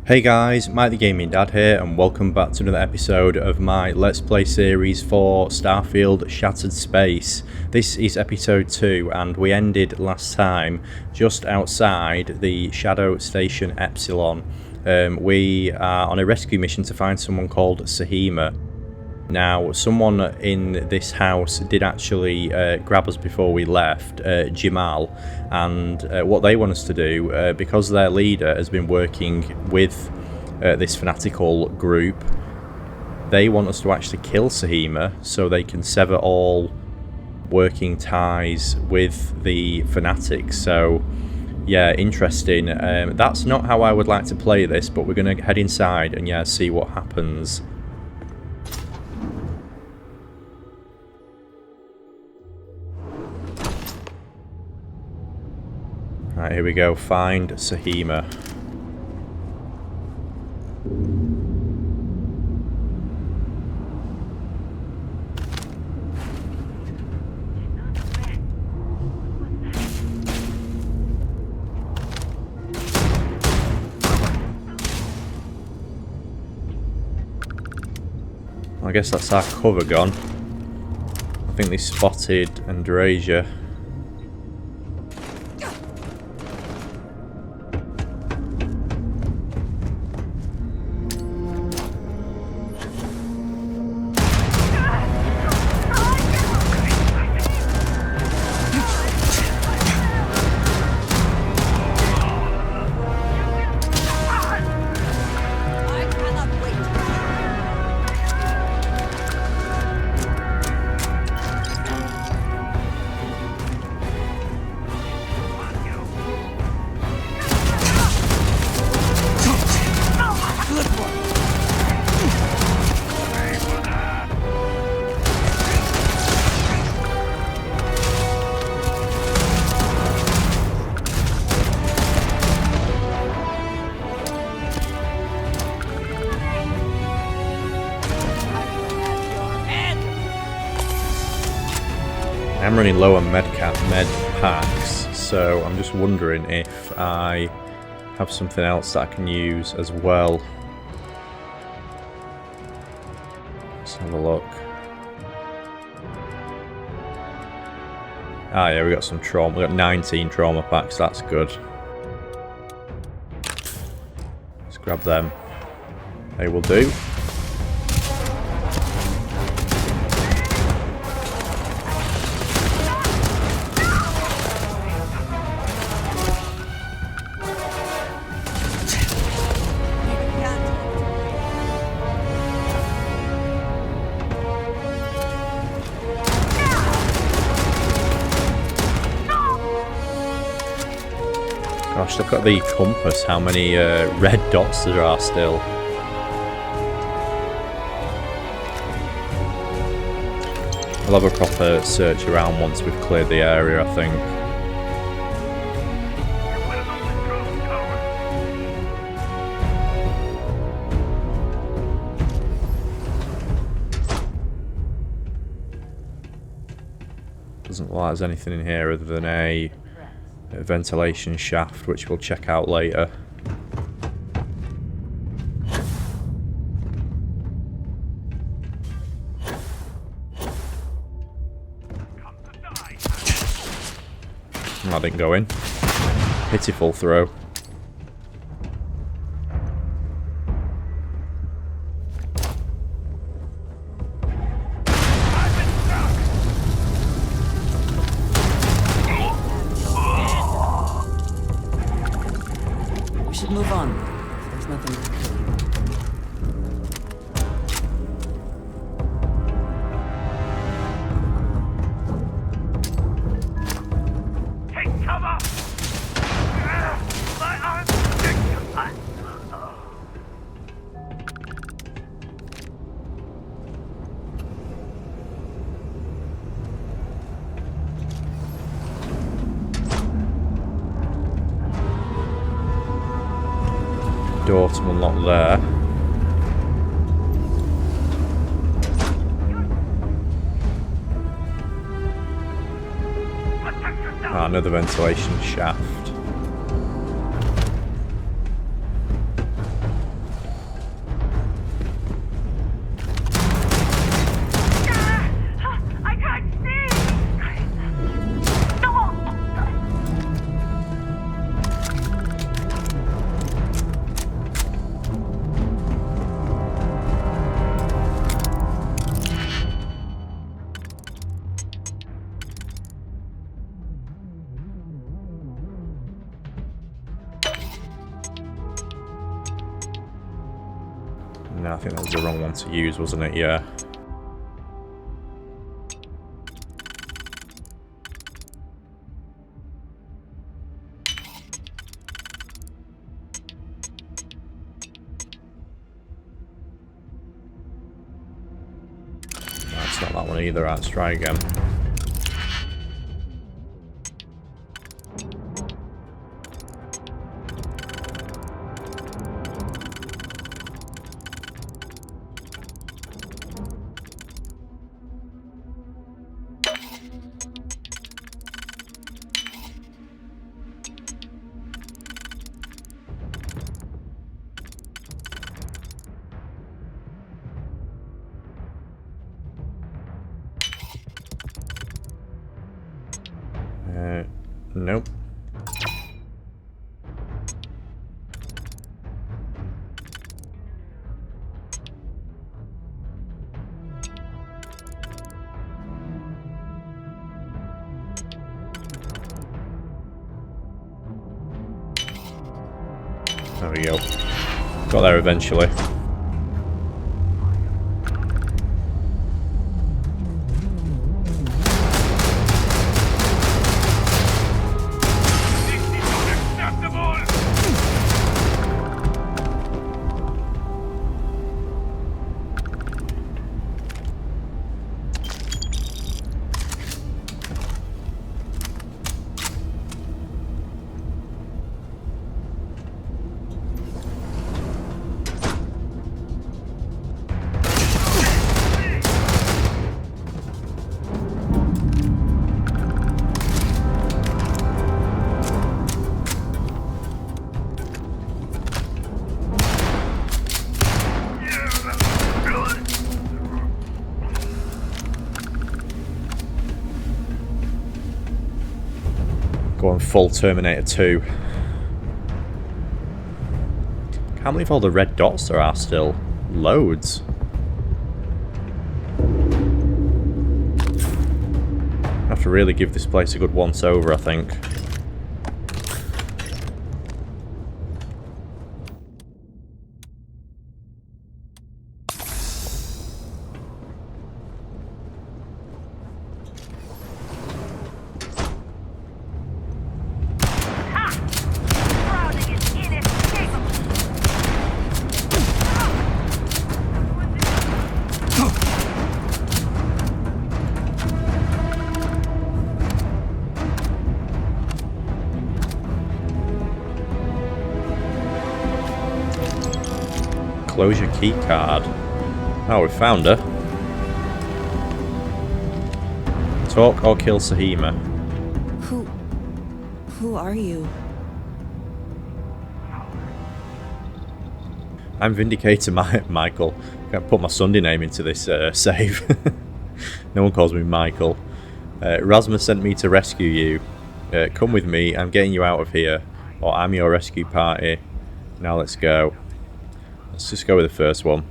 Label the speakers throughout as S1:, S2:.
S1: Hey guys, Mike the Gaming Dad here, and welcome back to another episode of my Let's Play series for Starfield Shattered Space. This is episode 2, and we ended last time just outside the Shadow Station Epsilon. We are on a rescue mission to find someone called Sahima. Now, someone in this house did actually grab us before we left, Jamal, and what they want us to do, because their leader has been working with this fanatical group, they want us to actually kill Sahima so they can sever all working ties with the fanatics. So, yeah, interesting. That's not how I would like to play this, but we're going to head inside and, yeah, see what happens. Right, here we go. Find Sahima. I guess that's our cover gone. I think they spotted Andrasia. I'm running low on med packs, so I'm just wondering if I have something else that I can use as well. Let's have a look. Ah yeah, we got some trauma. We got 19 trauma packs, that's good. Let's grab them. They will do. Gosh, look at the compass, how many red dots there are still. I'll have a proper search around once we've cleared the area, I think. Doesn't look like there's anything in here other than a ventilation shaft, which we'll check out later. I didn't go in. Pitiful throw.
S2: Move on. There's nothing.
S3: Take cover! My arms!
S1: Door to unlock there. Ah, another ventilation shaft. No, I think that was the wrong one to use, wasn't it? Yeah. That's not that one either. Right, let's try again. Nope. There we go. Got there eventually. Going full Terminator 2. Can't believe all the red dots there are still. Loads. I have to really give this place a good once over, I think. Closure key card. Oh, we found her. Talk or kill Sahima.
S2: Who are you?
S1: I'm Vindicator Michael. Can't put my Sunday name into this save. No one calls me Michael. Rasmus sent me to rescue you. Come with me, I'm getting you out of here. Or I'm your rescue party. Now let's go. Let's just go with the first one.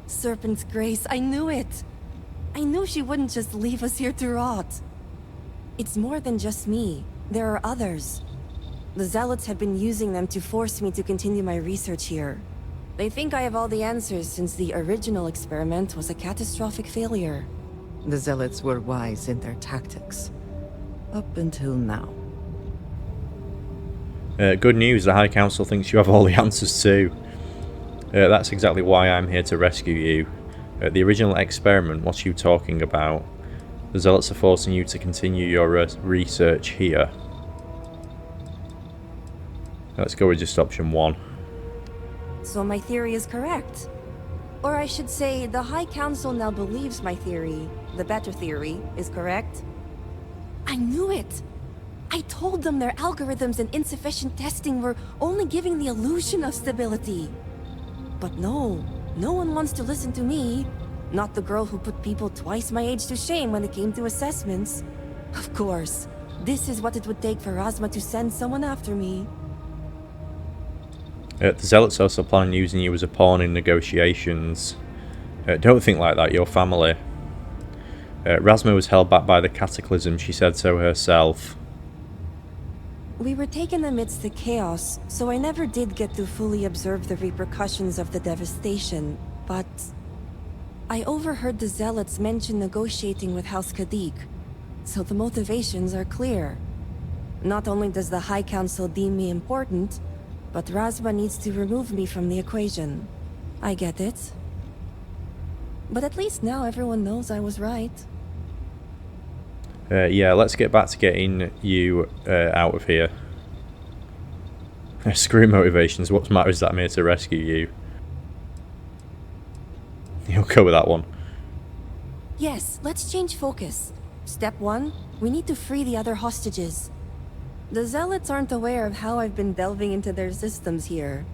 S2: Serpent's grace, I knew it! I knew she wouldn't just leave us here to rot. It's more than just me. There are others. The Zealots have been using them to force me to continue my research here. They think I have all the answers since the original experiment was a catastrophic failure.
S3: The Zealots were wise in their tactics. Up until now.
S1: Good news, the High Council thinks you have all the answers too. That's exactly why I'm here to rescue you. The original experiment, what are you talking about? The Zealots are forcing you to continue your research here. Let's go with just option 1.
S2: So my theory is correct. Or I should say, the High Council now believes my theory, the better theory, is correct. I knew it! I told them their algorithms and insufficient testing were only giving the illusion of stability. But no one wants to listen to me. Not the girl who put people twice my age to shame when it came to assessments. Of course, this is what it would take for Razma to send someone after me.
S1: The Zealots also plan on using you as a pawn in negotiations. Don't think like that, your family. Razma was held back by the cataclysm, she said so herself.
S2: We were taken amidst the chaos, so I never did get to fully observe the repercussions of the devastation, but I overheard the Zealots mention negotiating with House Kadik, so the motivations are clear. Not only does the High Council deem me important, but Razma needs to remove me from the equation. I get it. But at least now everyone knows I was right.
S1: Yeah, let's get back to getting you out of here. Screw motivations, what matter is that I'm here to rescue you. You'll go with that one.
S2: Yes, let's change focus. Step 1, we need to free the other hostages. The Zealots aren't aware of how I've been delving into their systems here.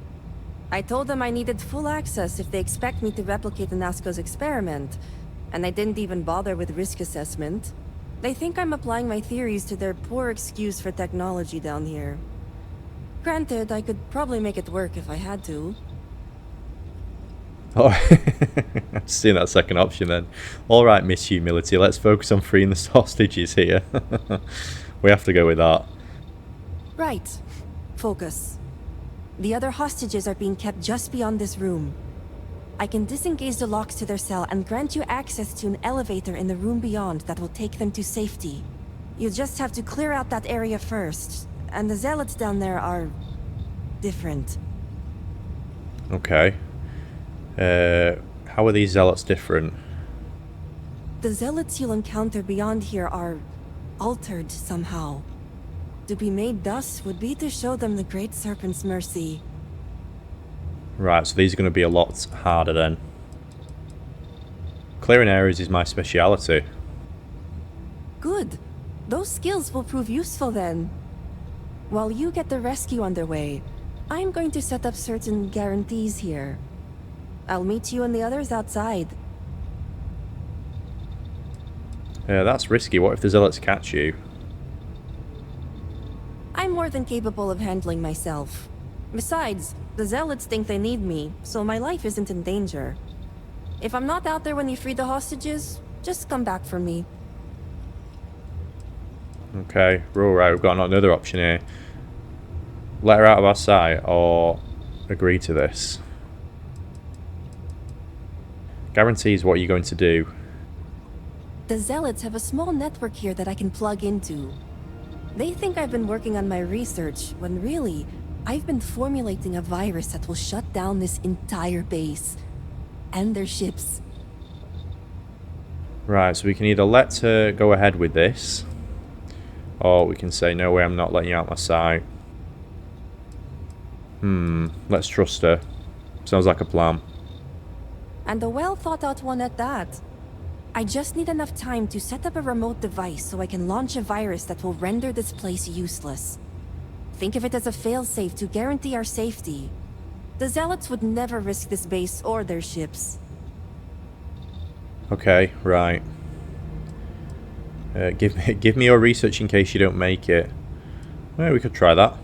S2: I told them I needed full access if they expect me to replicate Anasko's experiment, and I didn't even bother with risk assessment. They think I'm applying my theories to their poor excuse for technology down here. Granted, I could probably make it work if I had to.
S1: Oh, I've seen that second option then. Alright, Miss Humility, let's focus on freeing the hostages here. We have to go with that.
S2: Right. Focus. The other hostages are being kept just beyond this room. I can disengage the locks to their cell and grant you access to an elevator in the room beyond that will take them to safety. You just have to clear out that area first, and the Zealots down there are different.
S1: Okay. How are these Zealots different?
S2: The Zealots you'll encounter beyond here are altered somehow. To be made thus would be to show them the Great Serpent's mercy.
S1: Right, so these are going to be a lot harder then. Clearing areas is my speciality.
S2: Good. Those skills will prove useful then. While you get the rescue underway, I'm going to set up certain guarantees here. I'll meet you and the others outside.
S1: That's risky. What if the Zealots catch you?
S2: I'm more than capable of handling myself. Besides, the Zealots think they need me, so my life isn't in danger. If I'm not out there when you free the hostages, just come back for me.
S1: Okay, we're alright. We've got another option here. Let her out of our sight or agree to this. Guarantees what you're going to do.
S2: The Zealots have a small network here that I can plug into. They think I've been working on my research, when really, I've been formulating a virus that will shut down this entire base. And their ships.
S1: Right, so we can either let her go ahead with this, or we can say, no way, I'm not letting you out my sight. Let's trust her. Sounds like a plan.
S2: And a well thought out one at that. I just need enough time to set up a remote device so I can launch a virus that will render this place useless. Think of it as a failsafe to guarantee our safety. The Zealots would never risk this base or their ships.
S1: Okay, right. Give me your research in case you don't make it. Well, we could try that.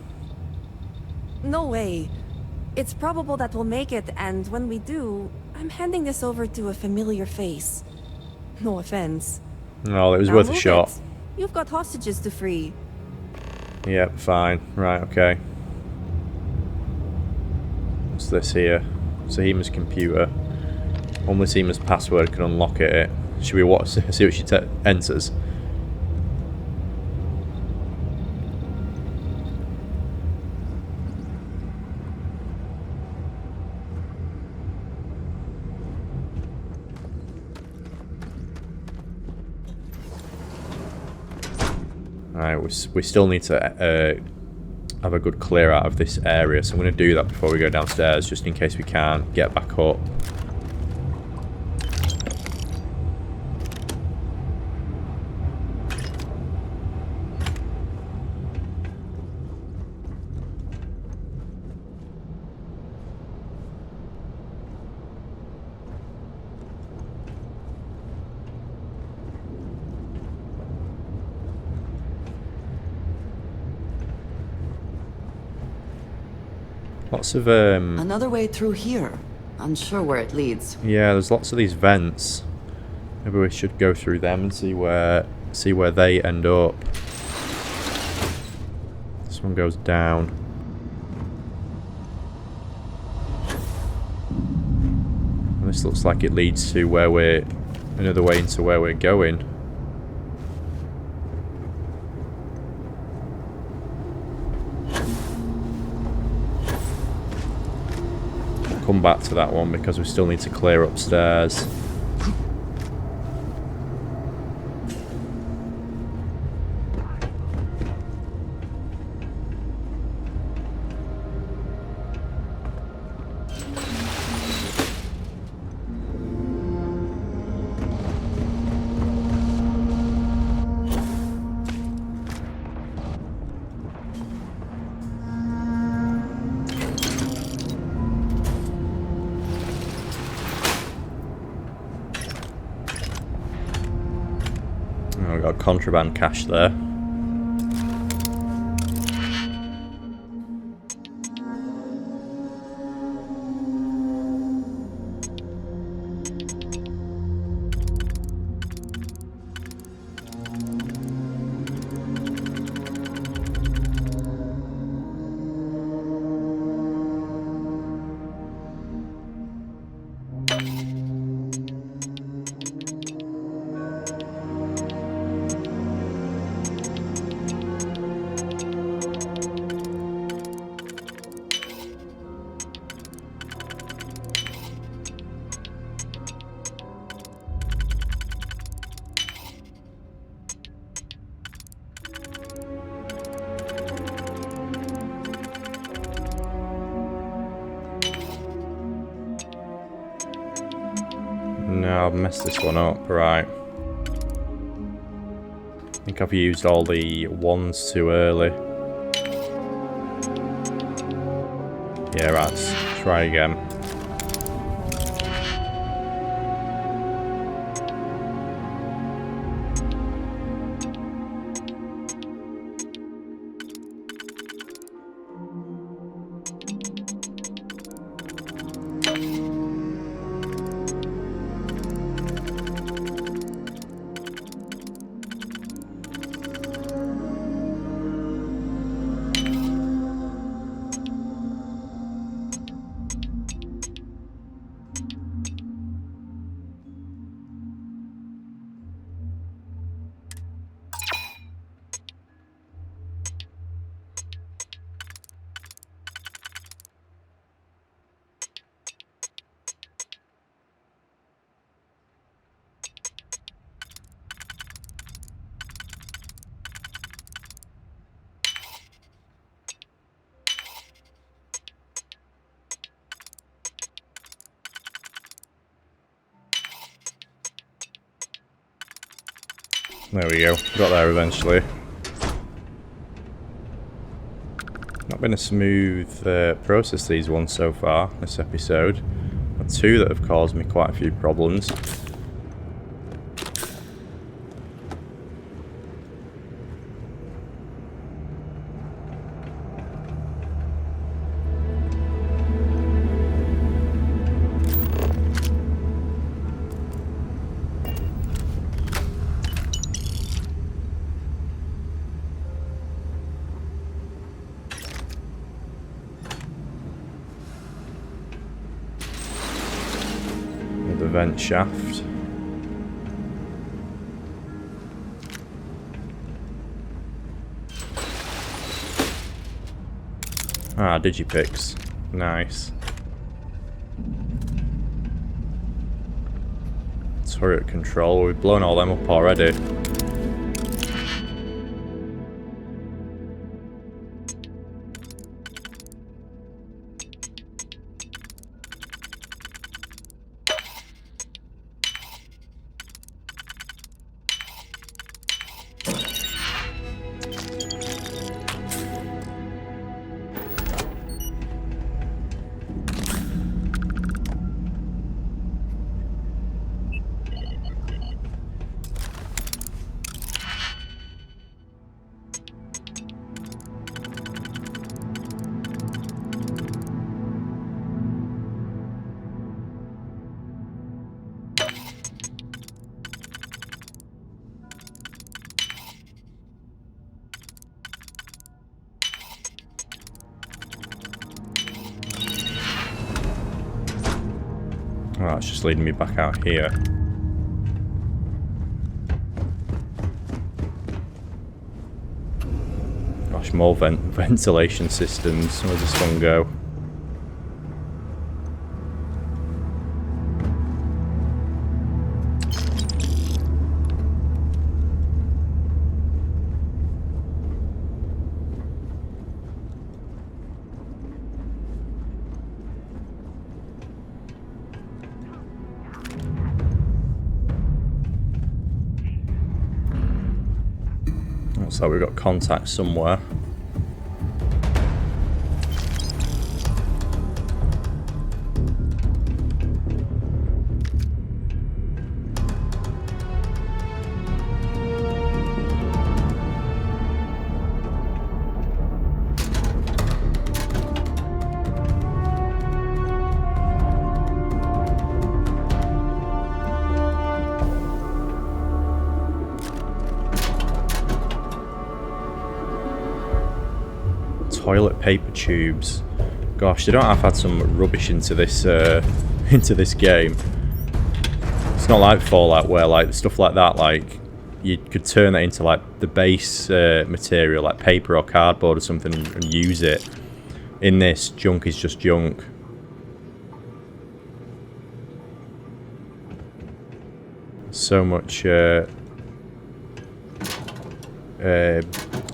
S2: No way. It's probable that we'll make it, and when we do, I'm handing this over to a familiar face. No offense.
S1: No, it was
S2: Now
S1: worth a
S2: move
S1: shot.
S2: it. You've got hostages to free.
S1: Yep, fine. Right, okay. What's this here? Sahima's computer. Only Sahima's password can unlock it. Should we watch, see what she enters? Alright, we still need to have a good clear out of this area, so I'm going to do that before we go downstairs, just in case we can't get back up. Lots of
S3: Another way through here. Unsure where it leads.
S1: yeah, there's lots of these vents. Maybe we should go through them and see where they end up. This one goes down. And this looks like it leads to where we're... another way into where we're going. We'll come back to that one because we still need to clear upstairs. Oh, we've got contraband cash there. No, I've messed this one up, right. I think I've used all the ones too early. Yeah, right, let's try again. There we go, got there eventually. Not been a smooth process, these ones so far, this episode. Two that have caused me quite a few problems. The vent shaft. Ah, digipicks. Nice. Turret control. We've blown all them up already. Oh, it's just leading me back out here. Gosh, more ventilation systems. Where's this one go? Looks like we've got contact somewhere. Toilet paper tubes. Gosh, they don't have had some rubbish into this game. It's not like Fallout where like stuff like that, like you could turn that into like the base material, like paper or cardboard or something, and use it. In this, junk is just junk. So much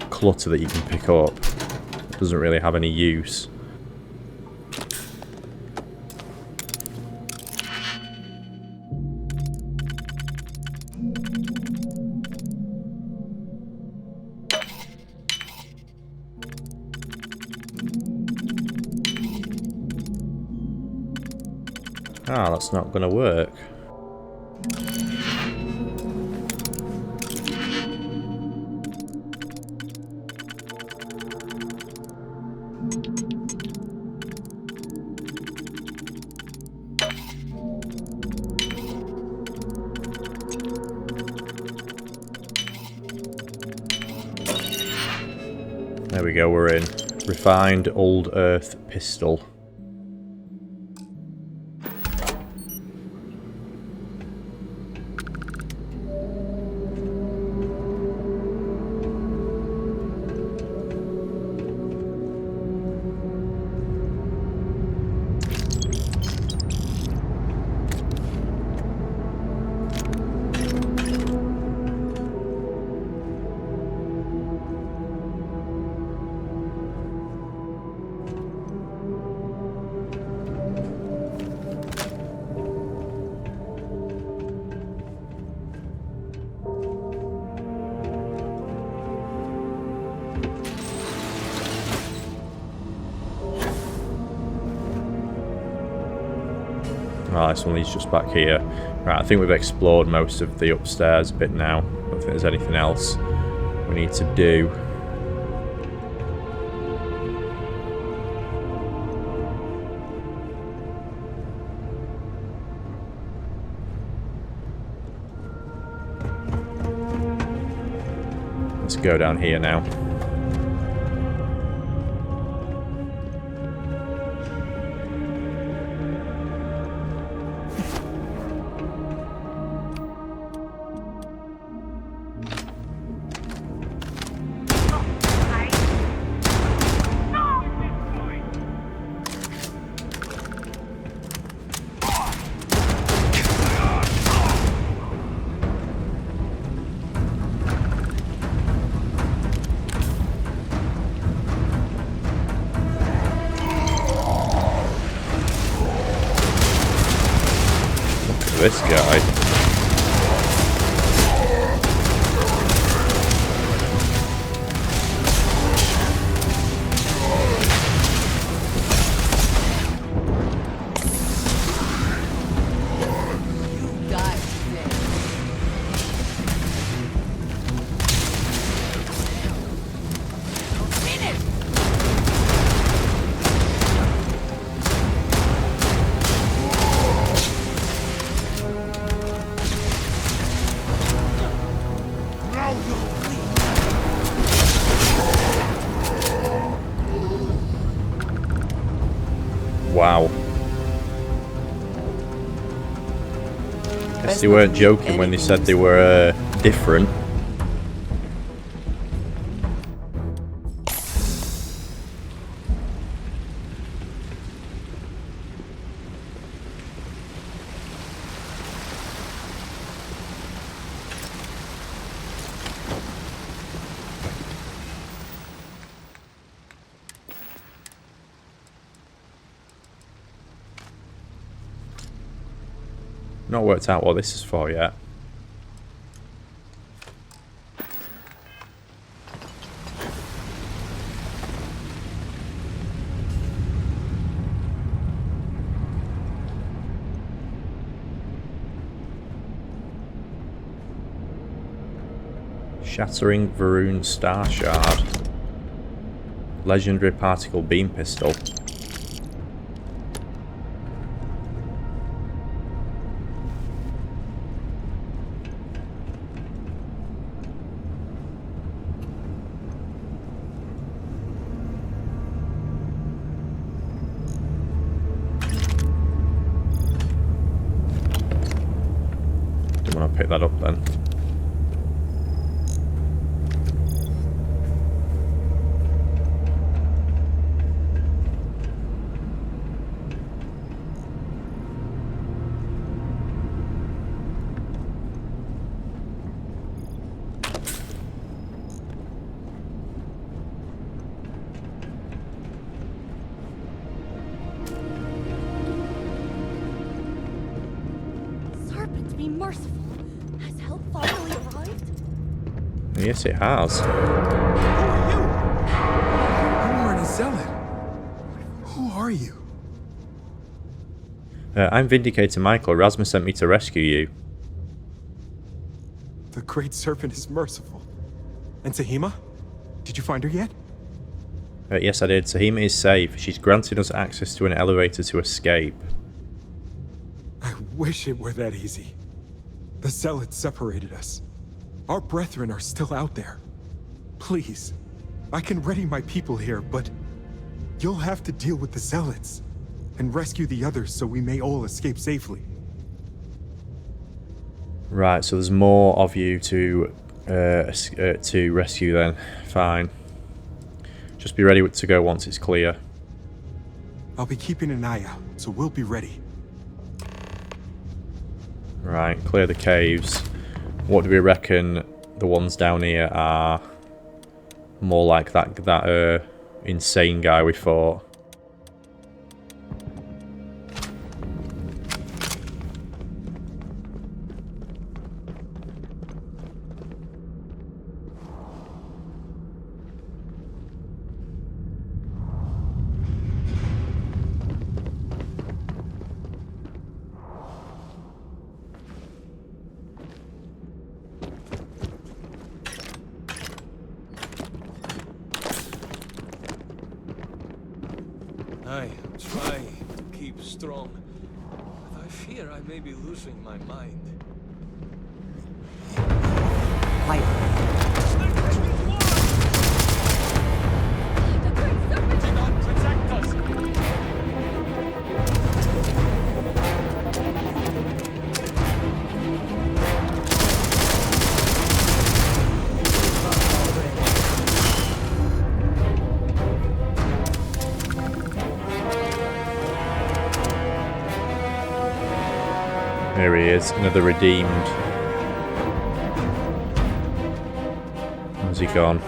S1: clutter that you can pick up. Doesn't really have any use. Ah, that's not gonna work. There we go, we're in. Refined Old Earth Pistol. Oh, this one leads just back here. Right, I think we've explored most of the upstairs bit now. I don't think there's anything else we need to do. Let's go down here now. This guy. Wow. they weren't joking when they said they were different. Not worked out what this is for yet. Shattering Varun Star Shard. Legendary Particle Beam Pistol. Don't want to pick that up then.
S2: Serpent, be merciful. Has help finally arrived?
S1: Yes, it has.
S4: Who are you? You aren't a zealot. Who are you?
S1: I'm Vindicator Michael. Rasmus sent me to rescue you.
S4: The Great Serpent is merciful. And Sahima? Did you find her yet?
S1: Yes, I did. Sahima is safe. She's granted us access to an elevator to escape.
S4: I wish it were that easy. The zealots separated us. Our brethren are still out there. Please, I can ready my people here, but you'll have to deal with the zealots and rescue the others so we may all escape safely.
S1: Right, so there's more of you to rescue then. Fine. Just be ready to go once it's clear.
S4: I'll be keeping an eye out, so we'll be ready.
S1: Right, clear the caves. What do we reckon the ones down here are? More like that insane guy we fought.
S5: I am trying to keep strong, but I fear I may be losing my mind.
S1: There he is, another redeemed. Where's he gone?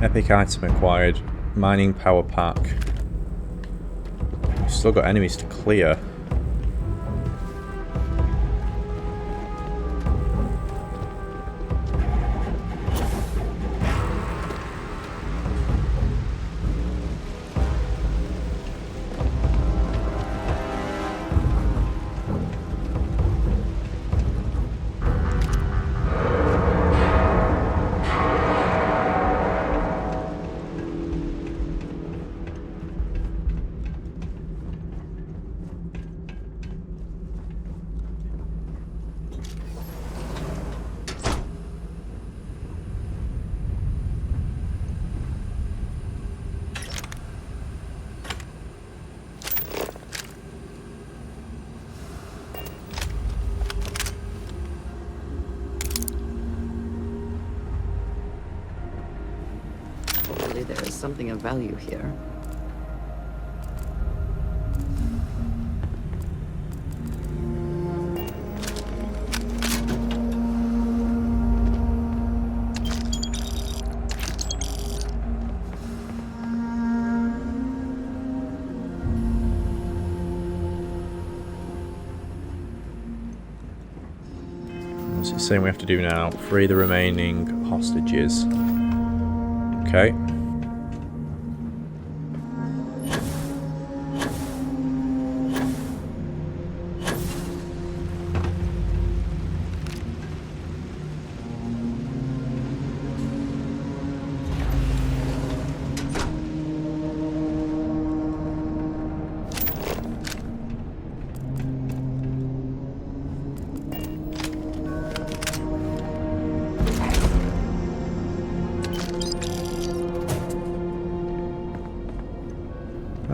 S1: Epic item acquired. Mining power pack. Still got enemies to clear.
S3: Hopefully there is something of value here.
S1: What's it saying we have to do now? Free the remaining hostages. Okay.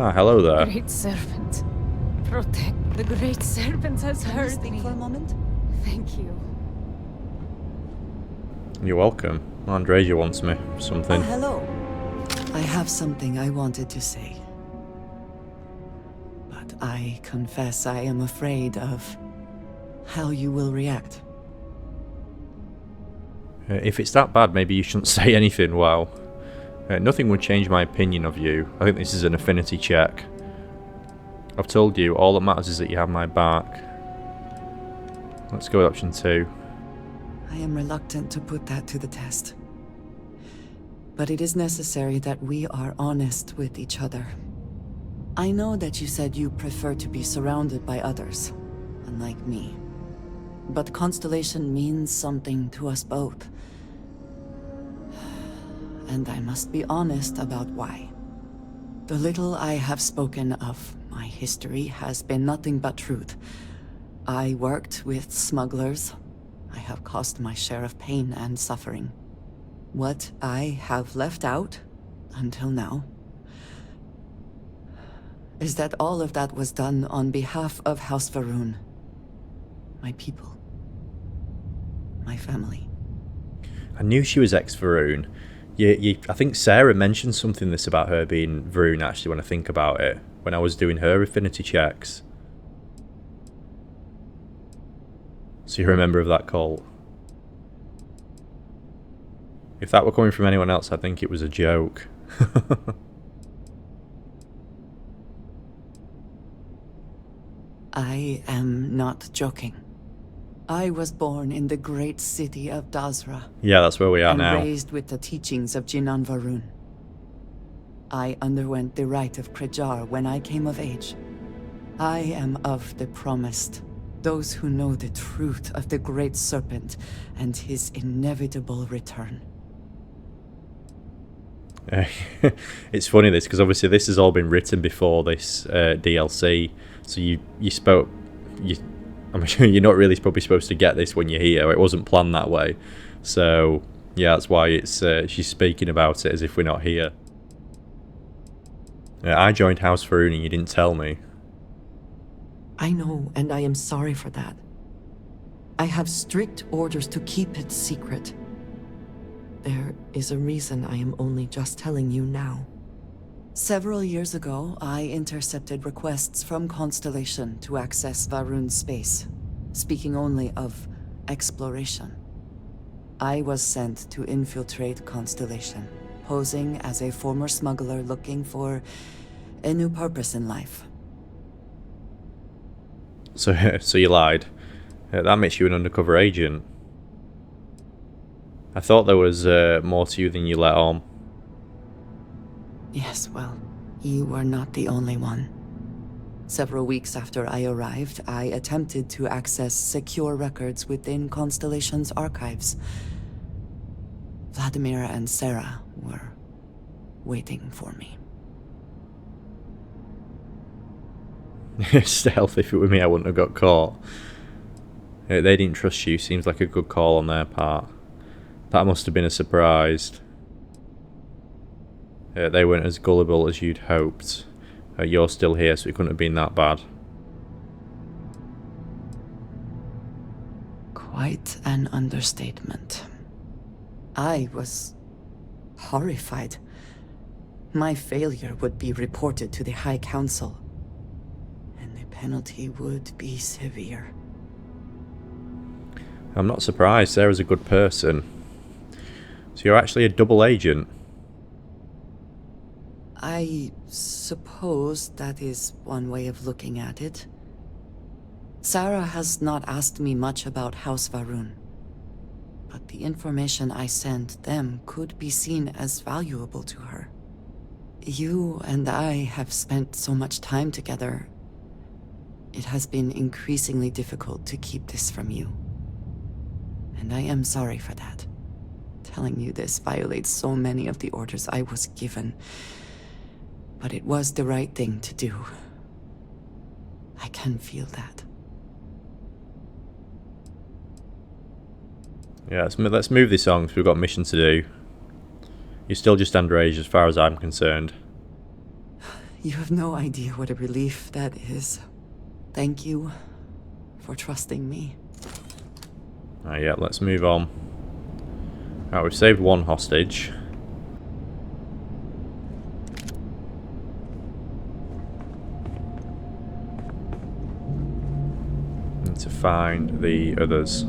S1: Ah, hello there.
S6: Great Serpent. Protect. The Great Serpent has heard me.
S2: for a moment?
S6: Thank you.
S1: You're welcome. Andreja wants me. Something.
S2: Hello.
S3: I have something I wanted to say. But I confess I am afraid of how you will react.
S1: If it's that bad, maybe you shouldn't say anything. Wow. Nothing would change my opinion of you. I think this is an affinity check. I've told you, all that matters is that you have my back. Let's go with option 2.
S3: I am reluctant to put that to the test. But it is necessary that we are honest with each other. I know that you said you prefer to be surrounded by others, unlike me. But Constellation means something to us both. And I must be honest about why. The little I have spoken of my history has been nothing but truth. I worked with smugglers. I have caused my share of pain and suffering. What I have left out, until now, is that all of that was done on behalf of House Va'ruun. My people. My family.
S1: I knew she was ex-Va'ruun. I think Sarah mentioned something this about her being Va'ruun, actually, when I think about it. When I was doing her affinity checks. So you're a member of that cult. If that were coming from anyone else, I think it was a joke.
S3: I am not joking. I was born in the great city of Dazra.
S1: Yeah, that's where we are
S3: and
S1: now.
S3: Raised with the teachings of Jinan Va'ruun. I underwent the rite of Krejar when I came of age. I am of the promised, those who know the truth of the Great Serpent and his inevitable return.
S1: It's funny this, because obviously this has all been written before this DLC, so you spoke... I'm sure you're not really probably supposed to get this when you're here. It wasn't planned that way. So, yeah, that's why it's she's speaking about it as if we're not here. I joined House Va'ruun and you didn't tell me.
S3: I know, and I am sorry for that. I have strict orders to keep it secret. There is a reason I am only just telling you now. Several years ago, I intercepted requests from Constellation to access Va'ruun's space, speaking only of exploration. I was sent to infiltrate Constellation, posing as a former smuggler looking for a new purpose in life.
S1: So you lied. That makes you an undercover agent. I thought there was more to you than you let on.
S3: Yes, well, you were not the only one. Several weeks after I arrived, I attempted to access secure records within Constellation's archives. Vladimir and Sarah were waiting for me.
S1: Stealth, if it were me, I wouldn't have got caught. They didn't trust you, seems like a good call on their part. That must have been a surprise. They weren't as gullible as you'd hoped. You're still here, so it couldn't have been that bad.
S3: Quite an understatement. I was horrified. My failure would be reported to the High Council, and the penalty would be severe.
S1: I'm not surprised. Sarah's a good person. So you're actually a double agent?
S3: I suppose that is one way of looking at it. Sarah has not asked me much about House Varun, but the information I sent them could be seen as valuable to her. You and I have spent so much time together. It has been increasingly difficult to keep this from you. And I am sorry for that. Telling you this violates so many of the orders I was given. But it was the right thing to do. I can feel that.
S1: Yeah, let's move this on because we've got a mission to do. You're still just underage as far as I'm concerned.
S3: You have no idea what a relief that is. Thank you for trusting me.
S1: Yeah, let's move on. Right, we've saved one hostage. Need to find the others.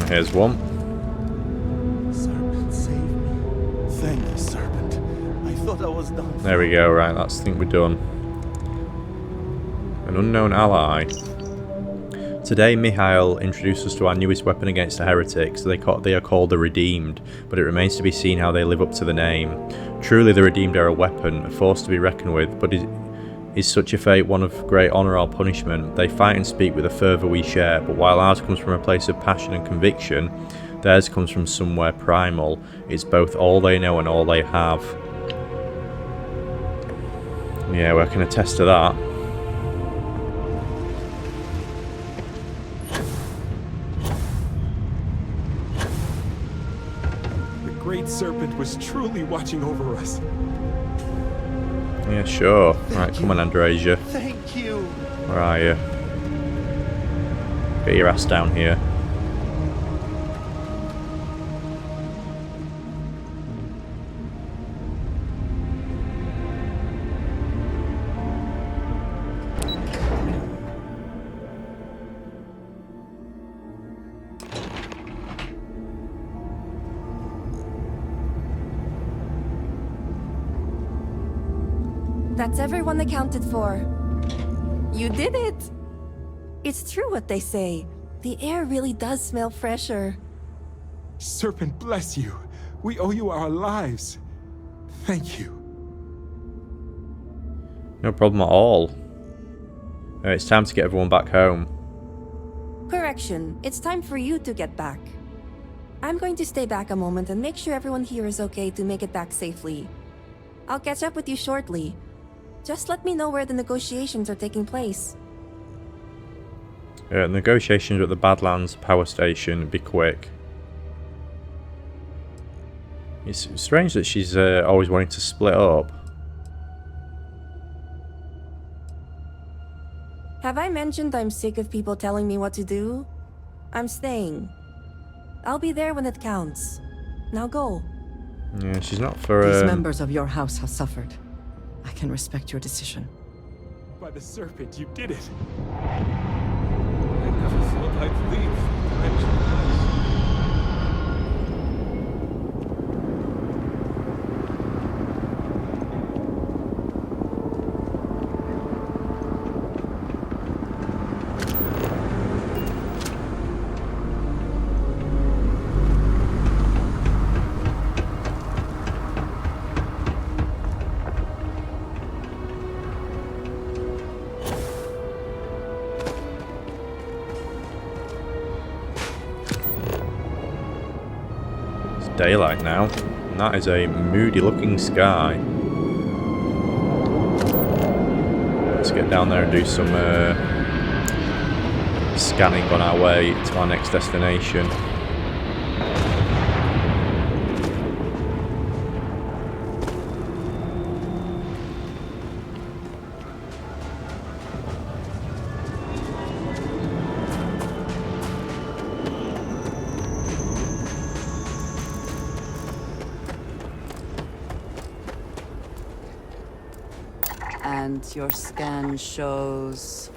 S1: Here's one.
S7: Serpent, save me. Thank you, Serpent. I thought I was done.
S1: There we go, right, that's the thing we're done. An unknown ally. Today, Mihail introduced us to our newest weapon against the heretics. They are called the Redeemed, but it remains to be seen how they live up to the name. Truly, the Redeemed are a weapon, a force to be reckoned with, but is such a fate one of great honour or punishment? They fight and speak with a fervour we share, but while ours comes from a place of passion and conviction, theirs comes from somewhere primal. It's both all they know and all they have. Yeah, well, I can attest to that.
S4: The Great Serpent was truly watching over us.
S1: Yeah, sure. Right, come on, Andresia.
S7: Thank you.
S1: Where are you? Get your ass down here.
S2: That's everyone accounted for. You did it! It's true what they say. The air really does smell fresher.
S4: Serpent bless you. We owe you our lives. Thank you.
S1: No problem at all. It's time to get everyone back home.
S2: Correction, it's time for you to get back. I'm going to stay back a moment and make sure everyone here is okay to make it back safely. I'll catch up with you shortly. Just let me know where the negotiations are taking place.
S1: Negotiations at the Badlands power station. Be quick. It's strange that she's always wanting to split up.
S2: Have I mentioned I'm sick of people telling me what to do? I'm staying. I'll be there when it counts. Now go.
S1: Yeah, she's not for...
S3: These members of your house have suffered. I can respect your decision.
S4: By the Serpent, you did it!
S5: I never thought I'd leave the dimension.
S1: Daylight now, and that is a moody looking sky. Let's get down there and do some scanning on our way to our next destination.
S8: And your scan shows...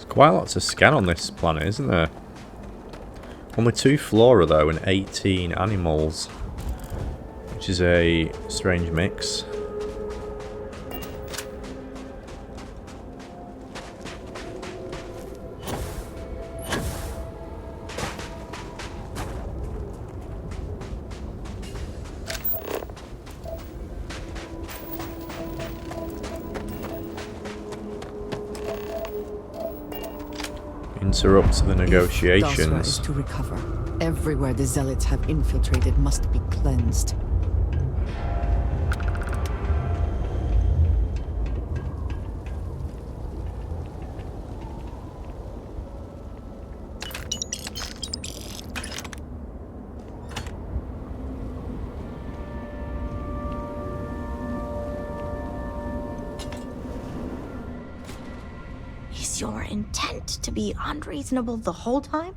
S1: Quite a lot to scan on this planet, isn't there? Only 2 flora though and 18 animals, which is a strange mix. Interrupt the negotiations.
S3: Dasra is to recover. Everywhere the zealots have infiltrated must be cleansed.
S9: Is your intent to be unreasonable the whole time?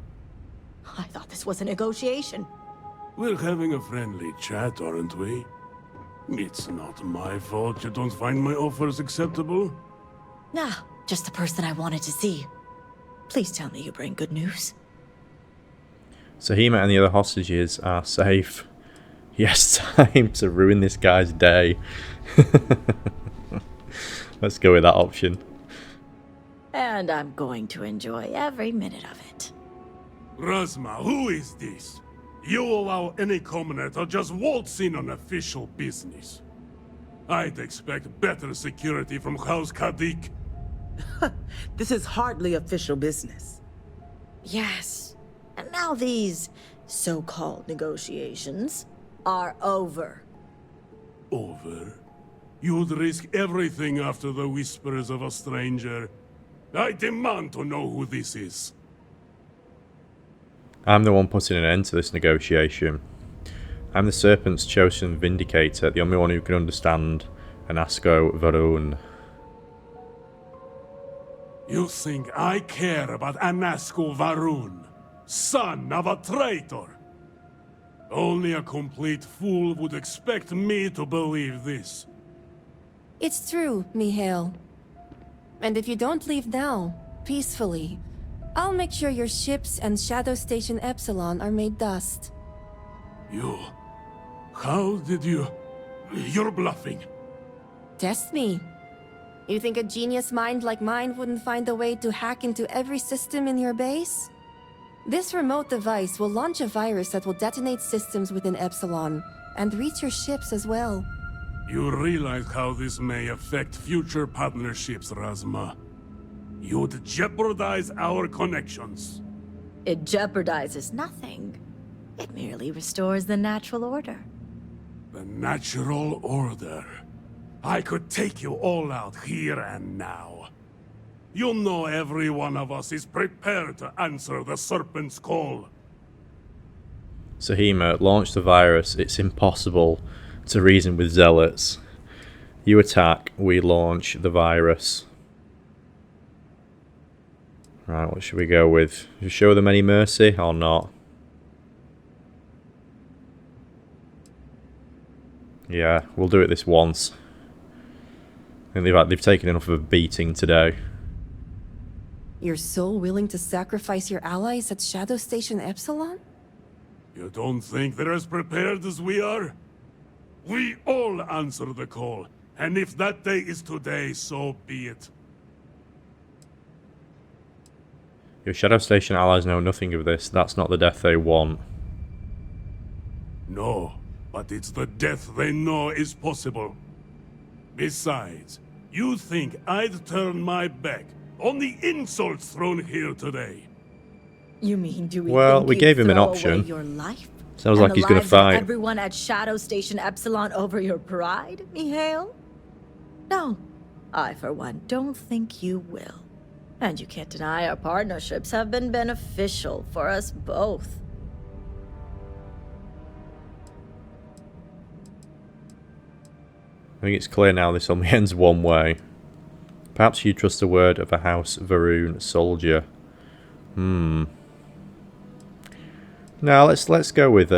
S9: I thought this was a negotiation.
S7: We're having a friendly chat, aren't we? It's not my fault you don't find my offers acceptable.
S9: Nah, just the person I wanted to see. Please tell me you bring good news.
S1: Sahima and the other hostages are safe. Yes, time to ruin this guy's day. Let's go with that option.
S9: And I'm going to enjoy every minute of it.
S7: Razma, who is this? You allow any commoner to just waltz in on official business. I'd expect better security from House Kadik.
S10: This is hardly official business.
S9: Yes. And now these so-called negotiations are over.
S7: over? You'd risk everything after the whispers of a stranger. I demand to know who this is.
S1: I'm the one putting an end to this negotiation. I'm the Serpent's chosen vindicator, the only one who can understand Anasko Varun.
S7: You think I care about Anasko Varun, son of a traitor? Only a complete fool would expect me to believe this.
S2: It's true, Mihail. And if you don't leave now, peacefully, I'll make sure your ships and Shadow Station Epsilon are made dust.
S7: You... How did you... You're bluffing.
S2: Test me. You think a genius mind like mine wouldn't find a way to hack into every system in your base? This remote device will launch a virus that will detonate systems within Epsilon, and reach your ships as well.
S7: You realize how this may affect future partnerships, Razma. You'd jeopardize our connections.
S9: It jeopardizes nothing. It merely restores the natural order.
S7: The natural order. I could take you all out here and now. You know every one of us is prepared to answer the Serpent's call.
S1: Sahima, launch the virus. It's impossible to reason with zealots. You attack, we launch the virus. Right, what should we go with? Should we show them any mercy or not? Yeah, we'll do it this once. I think they've taken enough of a beating today.
S2: You're so willing to sacrifice your allies at Shadow Station Epsilon?
S7: You don't think they're as prepared as we are? We all answer the call, and if that day is today, so be it.
S1: Your Shadow Station allies know nothing of this. That's not the death they want.
S7: No, but it's the death they know is possible. Besides, you think I'd turn my back on the insults thrown here today?
S9: You mean do we
S1: Well,
S9: think
S1: we
S9: you'd
S1: gave him an
S9: throw
S1: option.
S9: away your life?
S1: Sounds
S9: And
S1: like
S9: the
S1: he's gonna
S9: lives of
S1: fight.
S9: everyone at Shadow Station Epsilon over your pride, Mihail? No, I for one don't think you will. And you can't deny our partnerships have been beneficial for us both.
S1: I think it's clear now this only ends one way. Perhaps you trust the word of a House Varun soldier. Now let's go with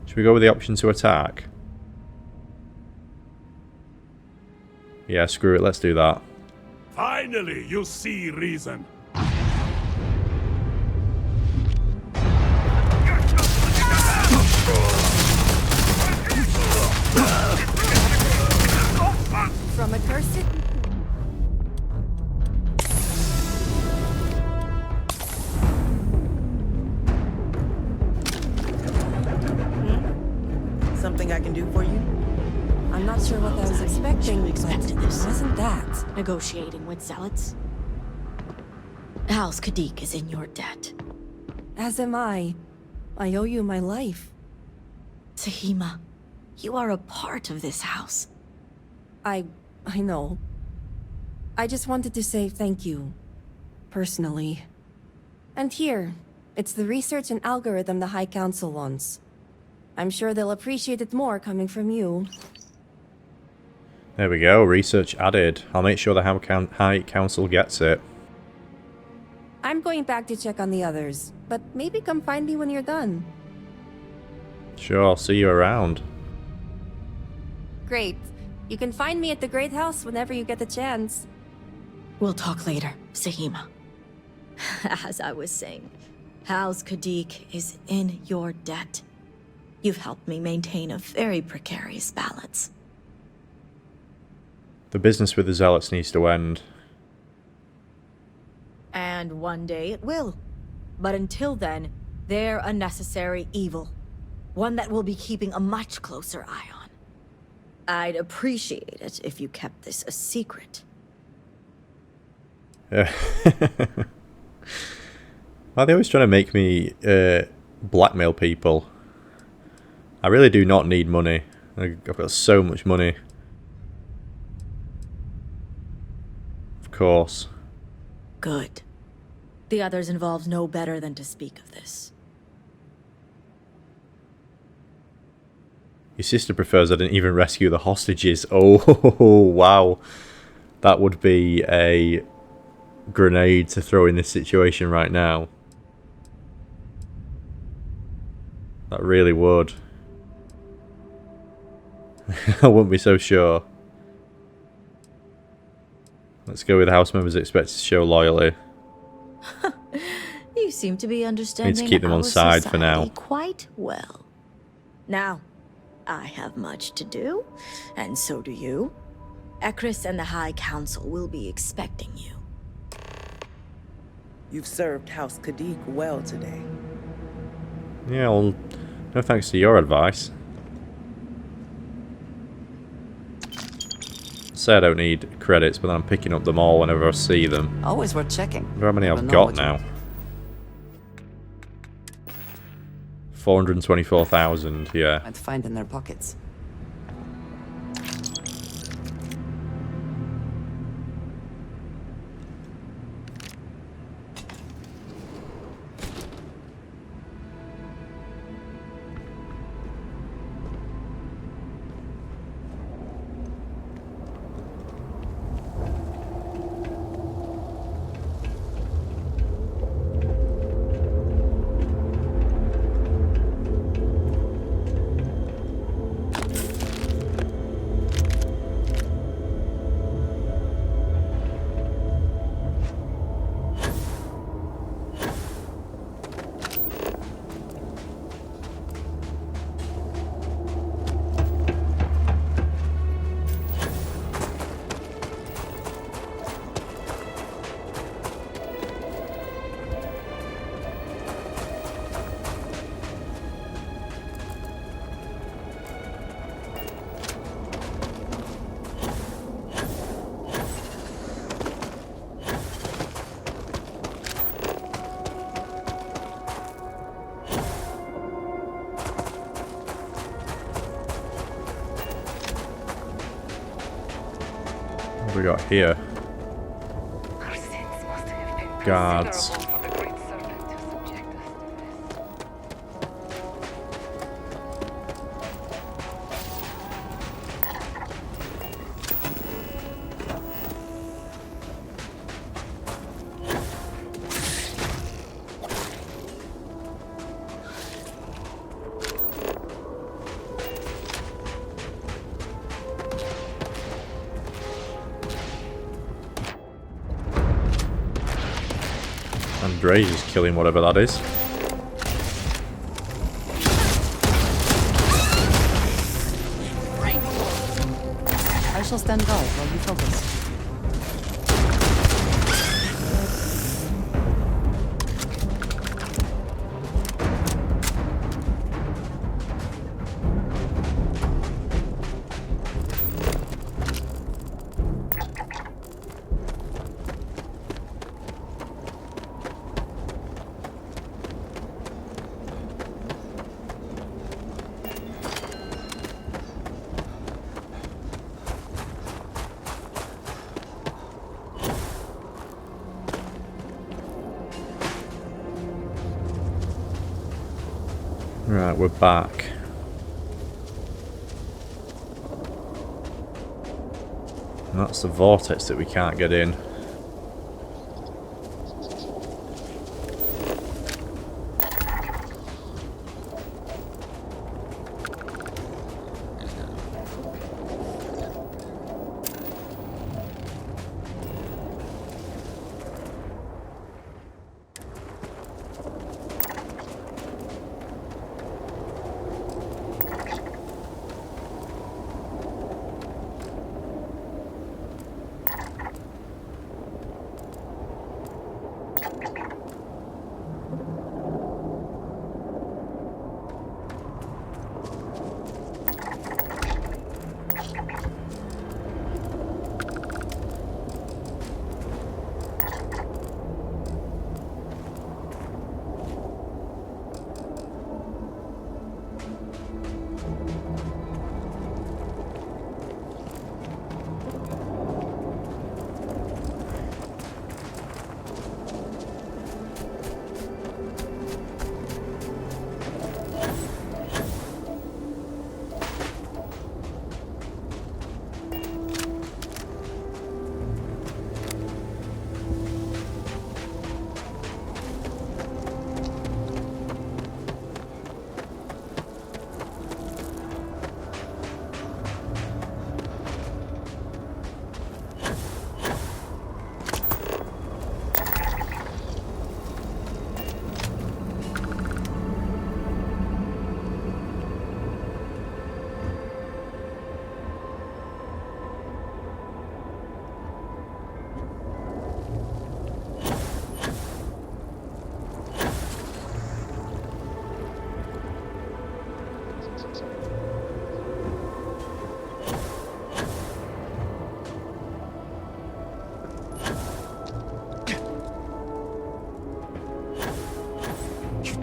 S1: should we go with the option to attack? Yeah, screw it, let's do that.
S7: Finally, you see reason.
S2: From a cursed...
S10: Something I can do for you?
S2: I'm not sure what I was expecting, but
S9: expected this.
S2: wasn't that?
S9: Negotiating with zealots. House Kadik is in your debt.
S2: As am I. I owe you my life.
S9: Sahima, you are a part of this house.
S2: I know. I just wanted to say thank you. Personally. And here, it's the research and algorithm the High Council wants. I'm sure they'll appreciate it more coming from you.
S1: There we go, research added. I'll make sure the High Council gets it.
S2: I'm going back to check on the others, but maybe come find me when you're done.
S1: Sure, I'll see you around.
S2: Great. You can find me at the Great House whenever you get the chance.
S9: We'll talk later, Sahima. As I was saying, House Kadik is in your debt. You've helped me maintain a very precarious balance.
S1: The business with the zealots needs to end.
S9: And one day it will. But until then, they're a necessary evil. One that we'll be keeping a much closer eye on. I'd appreciate it if you kept this a secret.
S1: Why are they always trying to make me blackmail people? I really do not need money. I've got so much money. Of course.
S9: Good. The others involved know better than to speak of this.
S1: Your sister prefers I didn't even rescue the hostages. Oh, wow. That would be a grenade to throw in this situation right now. That really would. I wouldn't be so sure. Let's go with house members expected to show loyalty.
S9: You seem to be understanding
S1: Need to keep them on
S9: our
S1: side for now.
S9: society quite well. Now, I have much to do, and so do you. Ekris and the High Council will be expecting you.
S10: You've served House Kadik well today.
S1: Yeah, well, no thanks to your advice. Say I don't need credits, but then I'm picking up them all whenever I see them.
S8: Always worth checking.
S1: I wonder how many
S8: Never
S1: I've
S8: know
S1: got
S8: what you-
S1: now. 424,000, yeah.
S8: Might find in their pockets.
S1: What do we got here?
S6: Our sins must have been
S1: Guards.
S6: considerable for the Great Serpent to subject us to this.
S1: Andre's just killing whatever that is.
S8: I shall stand guard while you focus.
S1: Right, we're back. And that's the vortex that we can't get in.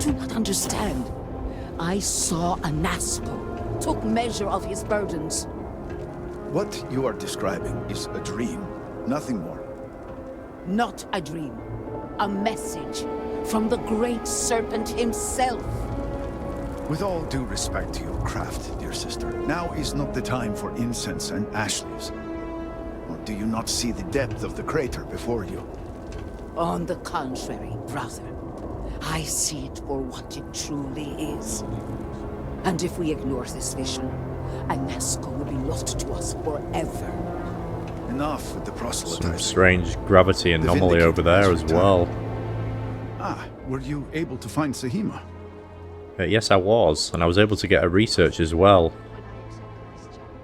S11: do not understand. I saw Anasko, took measure of his burdens.
S12: What you are describing is a dream, nothing more.
S11: Not a dream. A message from the Great Serpent himself.
S12: With all due respect to your craft, dear sister, now is not the time for incense and ash leaves. Or do you not see the depth of the crater before you?
S11: On the contrary, brother. I see it for what it truly is. And if we ignore this vision, Anasko will be lost to us forever.
S12: Enough with the proselytizing.
S1: Some strange gravity anomaly over there as well.
S12: Ah, were you able to find Sahima?
S1: Yes, I was, and I was able to get her research as well.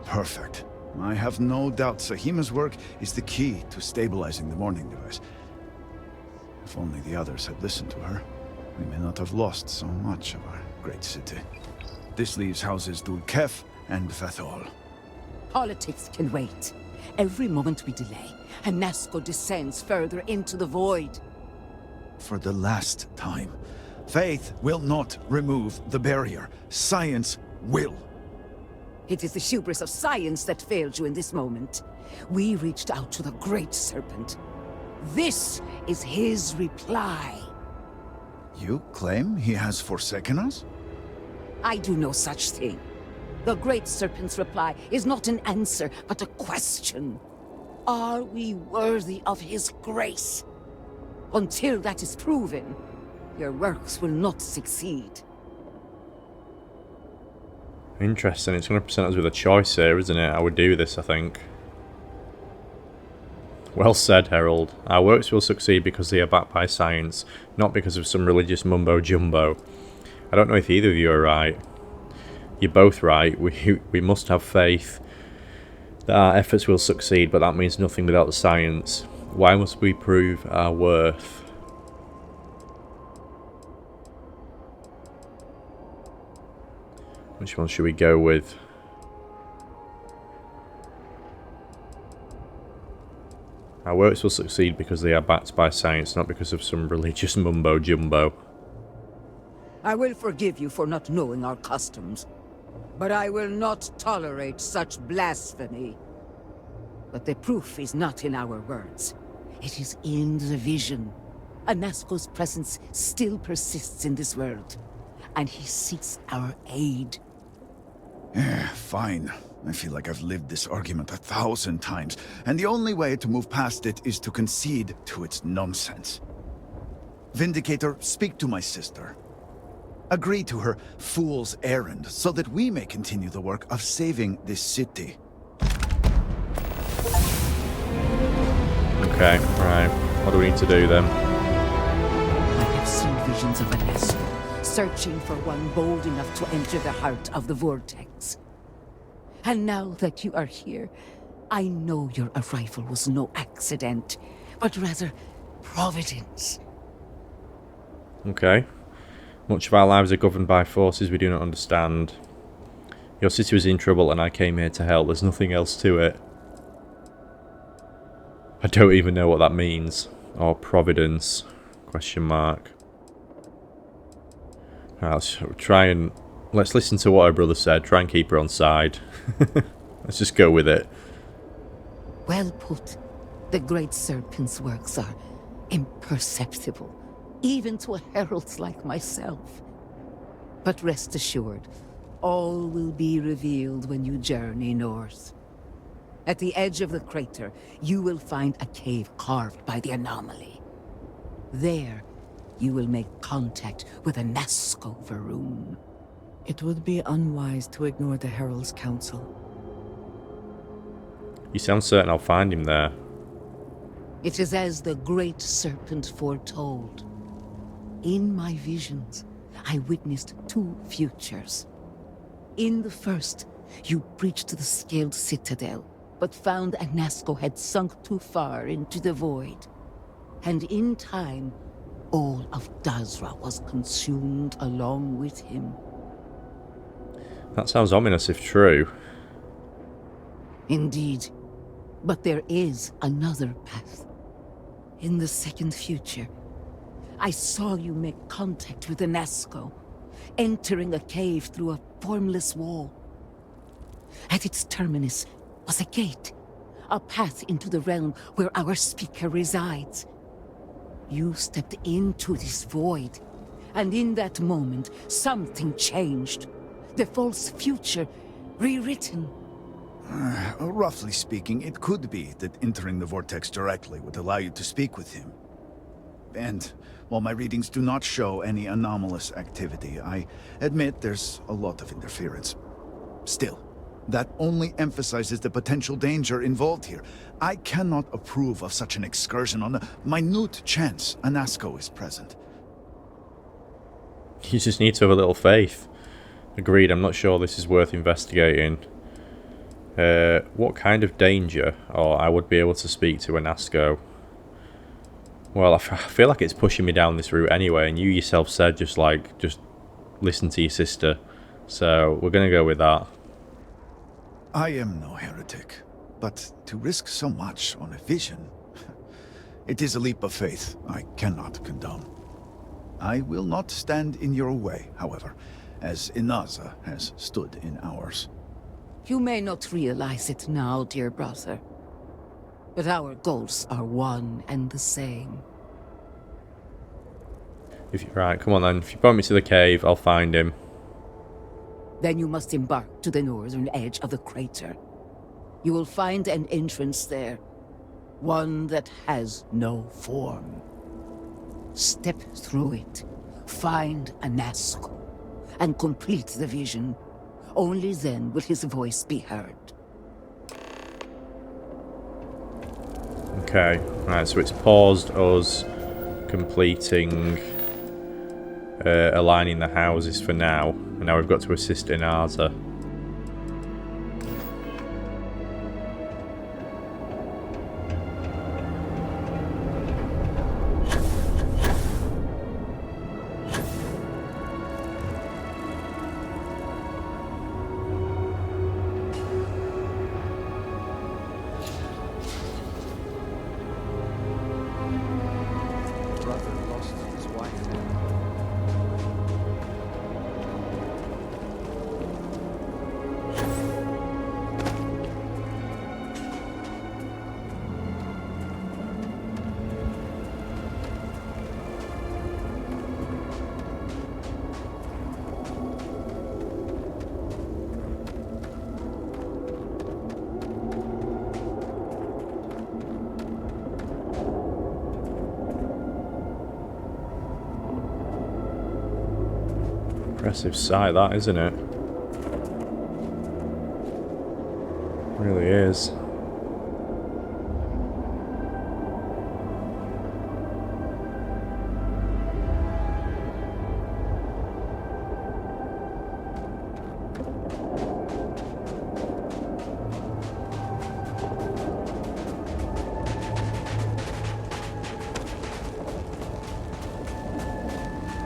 S12: Perfect. I have no doubt Sahima's work is the key to stabilizing the morning device. If only the others had listened to her, we may not have lost so much of our great city. This leaves houses Dul Kef and Fathol.
S11: Politics can wait. Every moment we delay, Anasko descends further into the void.
S12: For the last time, faith will not remove the barrier. Science will.
S11: It is the hubris of science that failed you in this moment. We reached out to the Great Serpent. This is his reply.
S12: You claim he has forsaken us?
S11: I do no such thing. The Great Serpent's reply is not an answer, but a question. Are we worthy of his grace? Until that is proven, your works will not succeed.
S1: Interesting, it's going to present us with a choice here, isn't it? I would do this, I think. Well said, Herald. Our works will succeed because they are backed by science, not because of some religious mumbo-jumbo. I don't know if either of you are right. You're both right. We must have faith that our efforts will succeed, but that means nothing without the science. Why must we prove our worth? Which one should we go with? Our works will succeed because they are backed by science, not because of some religious mumbo-jumbo.
S11: I will forgive you for not knowing our customs, but I will not tolerate such blasphemy. But the proof is not in our words. It is in the vision. Anasko's presence still persists in this world, and he seeks our aid.
S12: Fine. I feel like I've lived this argument 1,000 times, and the only way to move past it is to concede to its nonsense. Vindicator, speak to my sister. Agree to her fool's errand, so that we may continue the work of saving this city.
S1: Okay, right. What do we need to do then?
S11: I have seen visions of Anasko, searching for one bold enough to enter the heart of the vortex. And now that you are here, I know your arrival was no accident, but rather providence.
S1: Okay. Much of our lives are governed by forces we do not understand. Your city was in trouble and I came here to help. There's nothing else to it. I don't even know what that means. Or providence. Question mark. Right, let's try and... Let's listen to what her brother said. Try and keep her on side. Let's just go with it.
S11: Well put. The Great Serpent's works are imperceptible, even to heralds like myself. But rest assured, all will be revealed when you journey north. At the edge of the crater, you will find a cave carved by the anomaly. There, you will make contact with Anasko Varun.
S3: It would be unwise to ignore the Herald's counsel.
S1: You sound certain I'll find him there.
S11: It is as the Great Serpent foretold. In my visions, I witnessed two futures. In the first, you breached the scaled citadel, but found Anasko had sunk too far into the void. And in time, all of Dazra was consumed along with him.
S1: That sounds ominous if true.
S11: Indeed. But there is another path. In the second future, I saw you make contact with Anasko, entering a cave through a formless wall. At its terminus was a gate, a path into the realm where our speaker resides. You stepped into this void, and in that moment, something changed. The false future, rewritten.
S12: Roughly speaking, it could be that entering the vortex directly would allow you to speak with him. And while my readings do not show any anomalous activity, I admit there's a lot of interference. Still, that only emphasizes the potential danger involved here. I cannot approve of such an excursion on the minute chance Anasko is present.
S1: You just need to have a little faith. Agreed, I'm not sure this is worth investigating. What kind of danger? Or I would be able to speak to Anasko. Well, I feel like it's pushing me down this route anyway, and you yourself said just listen to your sister. So we're going to go with that.
S12: I am no heretic, but to risk so much on a vision, it is a leap of faith I cannot condone. I will not stand in your way, however, as Inaza has stood in ours.
S11: You may not realize it now, dear brother, but our goals are one and the same.
S1: Right, come on then. If you point me to the cave, I'll find him.
S11: Then you must embark to the northern edge of the crater. You will find an entrance there, one that has no form. Step through it, find Anasko, and complete the vision. Only then will his voice be heard.
S1: Okay, right, so it's paused us completing aligning the houses for now, and now we've got to assist Inaza. Impressive sight, that, isn't it? Really is.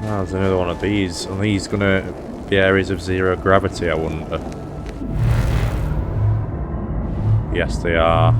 S1: Oh, there's another one of these. Are these gonna be areas of zero gravity, I wonder? Yes, they are.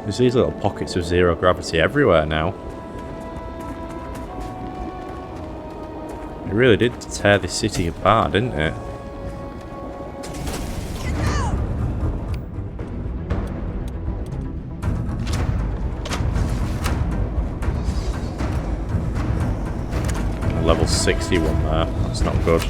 S1: There's these little pockets of zero gravity everywhere now. It really did tear this city apart, didn't it? Level 61 there. That's not good.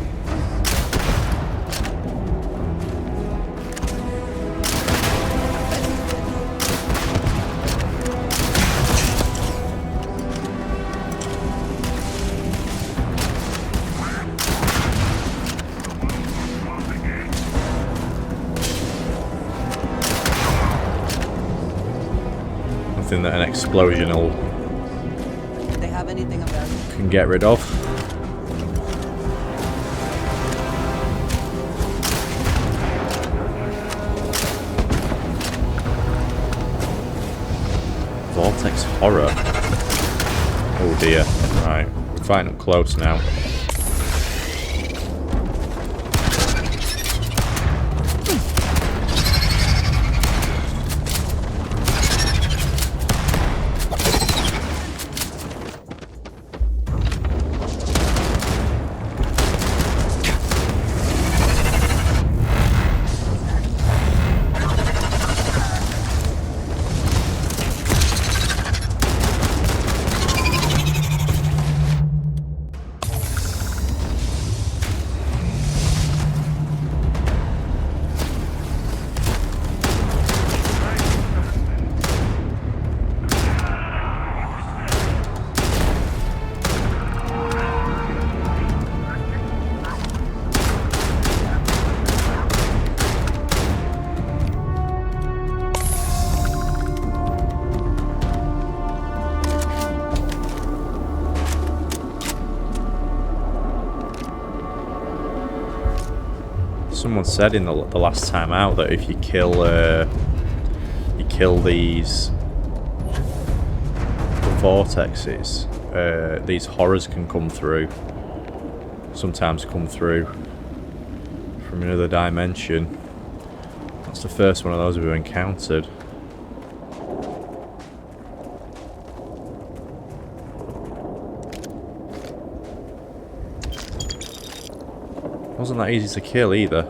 S1: Nothing that an explosion
S8: Do they have anything of value?
S1: can get rid of. Vortex horror. Oh dear. Right, we're fighting up close now. Someone said in the last time out that if you kill these vortexes, these horrors can come through. Sometimes come through from another dimension. That's the first one of those we've encountered. Wasn't that easy to kill either.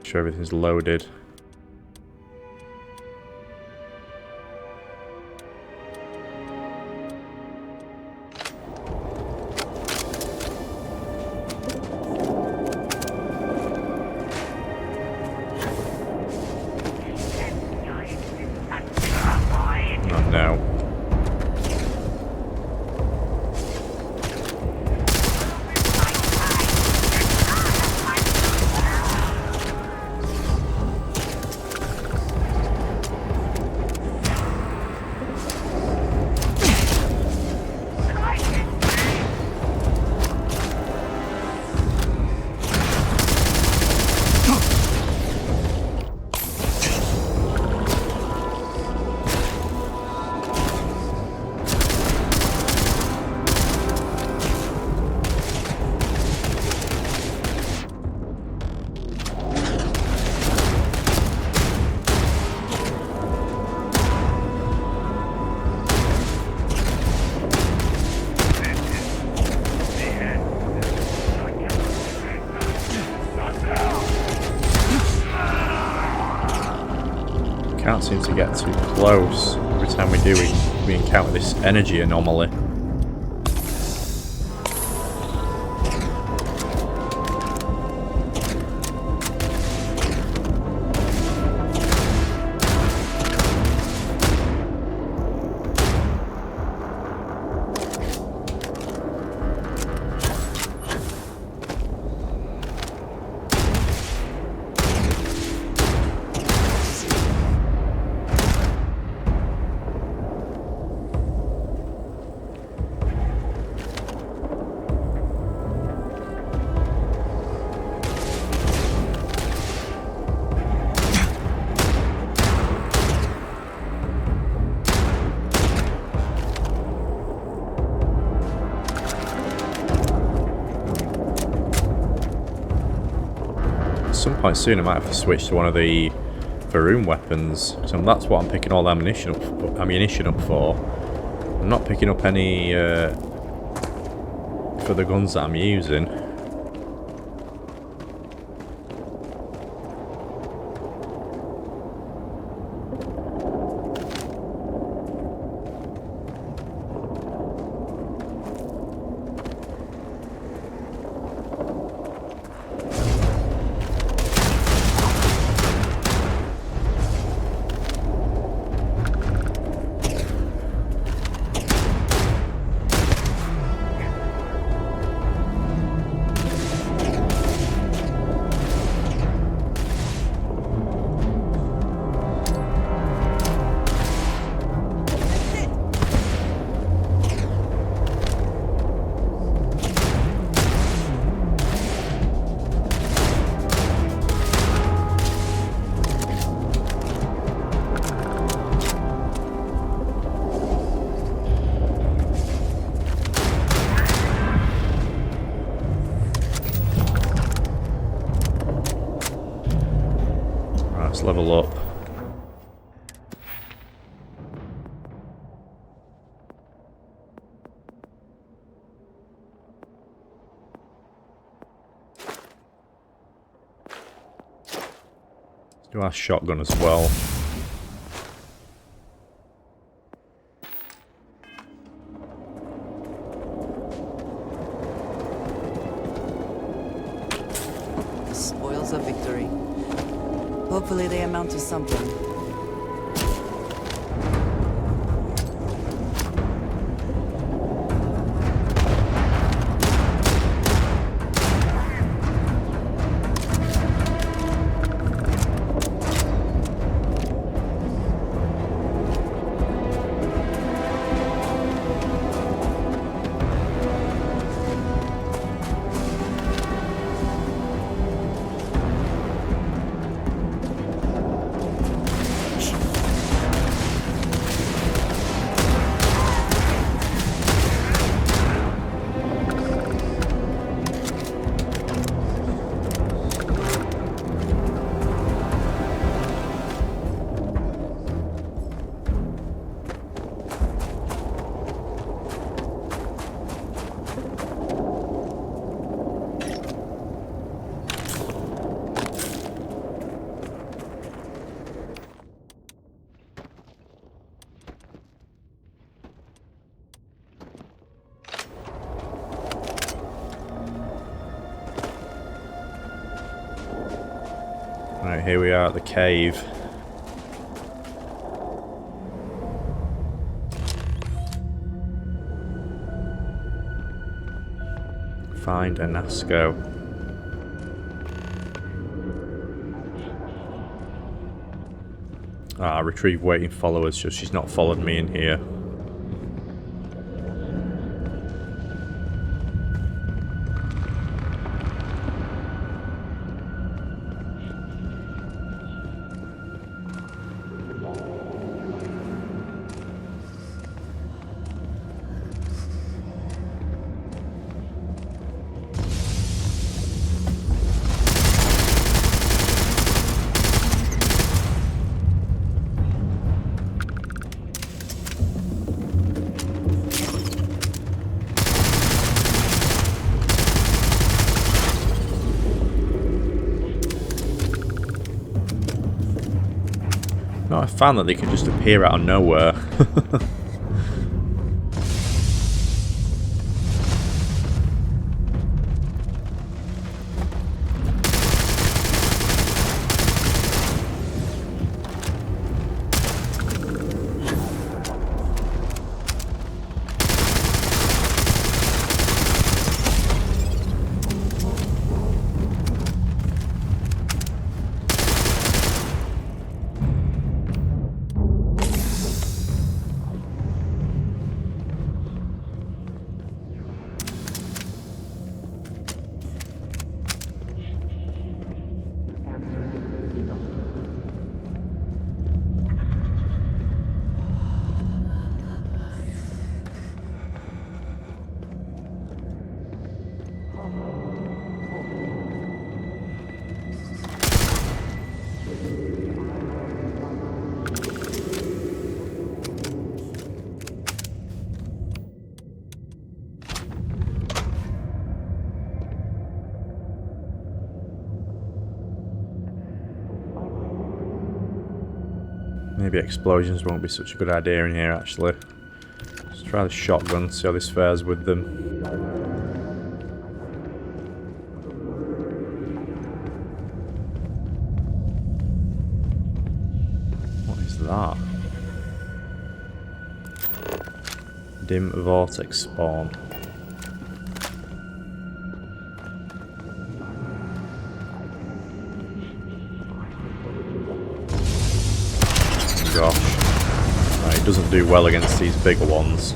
S1: Sure everything's loaded. Can't seem to get too close. Every time we do, we encounter this energy anomaly. some point soon I might have to switch to one of the Varun weapons. So that's what I'm picking all the ammunition up for. I'm not picking up any for the guns that I'm using. Let's level up. Let's do our shotgun as well.
S8: The spoils of victory. Hopefully they amount to something.
S1: Right, here we are at the cave. Find Anasko. Retrieve waiting followers, so she's not followed me in here. No, I found that they can just appear out of nowhere. Maybe explosions won't be such a good idea in here, actually. Let's try the shotgun, see how this fares with them. What is that? Dim vortex spawn. Gosh. It doesn't do well against these bigger ones.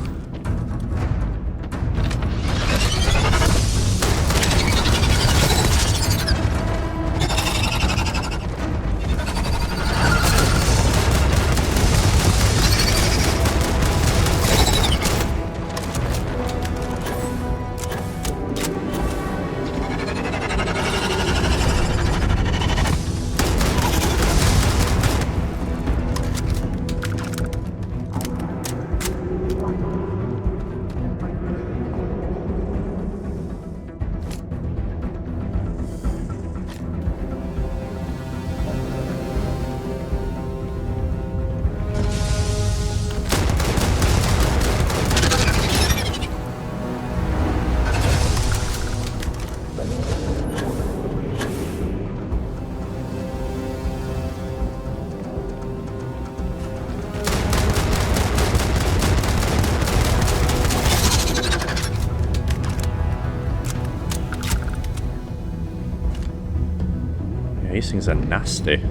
S1: These things are nasty. They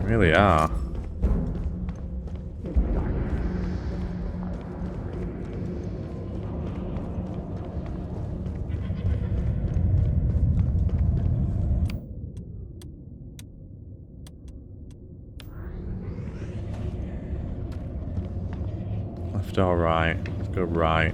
S1: really are. Left or right? Let's go right.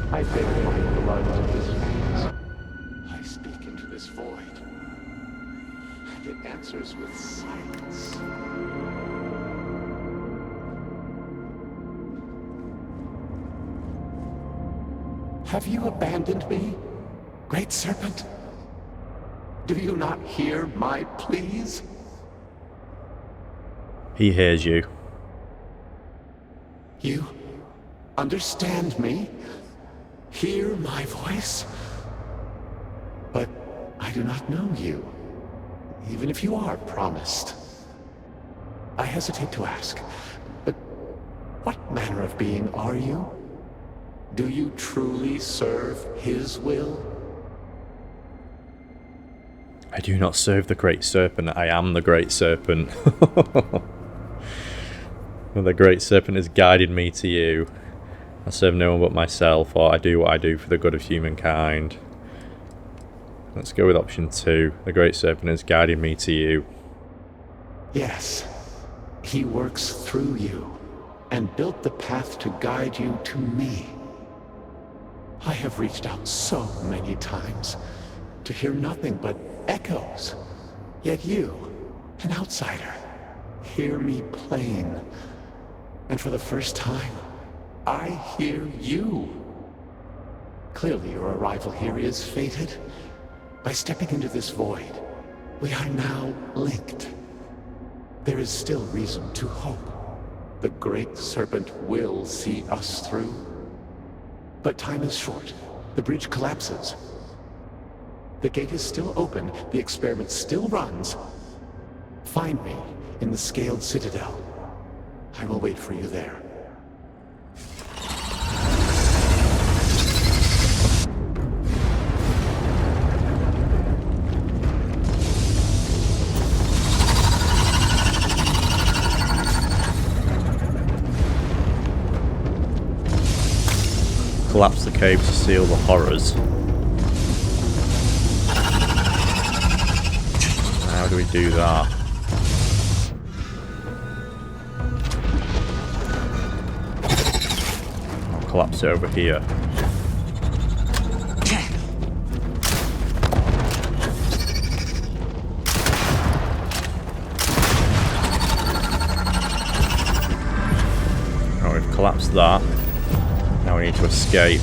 S13: I bear my blood to this veins. I speak into this void, and it answers with silence. Have you abandoned me, Great Serpent? Do you not hear my pleas?
S1: He hears you.
S13: You understand me? Hear my voice? But I do not know you, even if you are promised. I hesitate to ask, but what manner of being are you? Do you truly serve his will?
S1: I do not serve the Great Serpent, I am the Great Serpent. Well, the Great Serpent has guided me to you. I serve no one but myself, or I do what I do for the good of humankind. Let's go with option 2. The Great Serpent has guided me to you.
S13: Yes, he works through you, and built the path to guide you to me. I have reached out so many times, to hear nothing but echoes. Yet you, an outsider, hear me plain. And for the first time, I hear you. Clearly your arrival here is fated. By stepping into this void, we are now linked. There is still reason to hope. The Great Serpent will see us through. But time is short. The bridge collapses. The gate is still open. The experiment still runs. Find me in the Scaled Citadel. I will wait for you there.
S1: Collapse the cave to seal the horrors. How do we do that? I'll collapse it over here. collapsed that. Now we need to escape.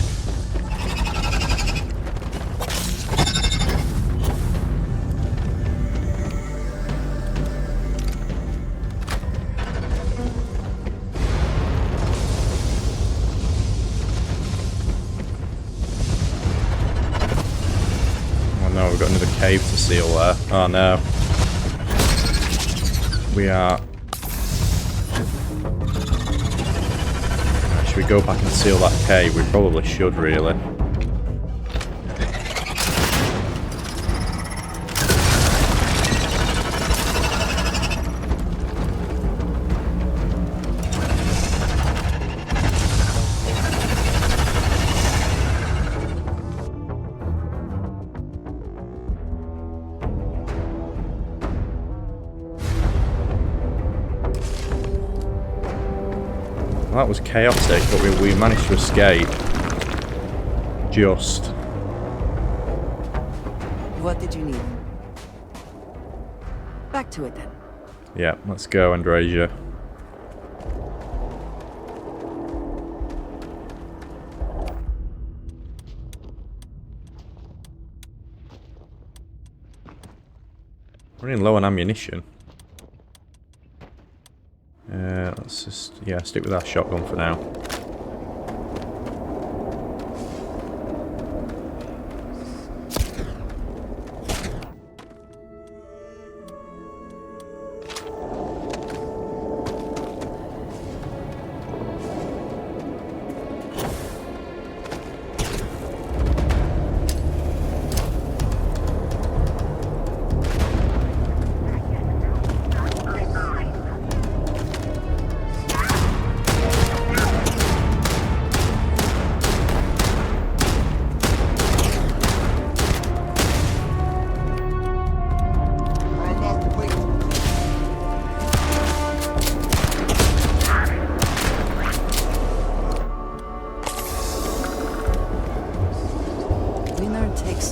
S1: Oh no, we've got another cave to seal there. Oh no. We are... Should we go back and seal that cave? We probably should, really. That was chaotic, but we managed to escape. Just.
S8: What did you need? Back to it then.
S1: Yeah, let's go, Andrasia. Running low on ammunition. Let's just, yeah, stick with our shotgun for now.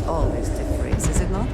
S8: Always the phrase, is it not?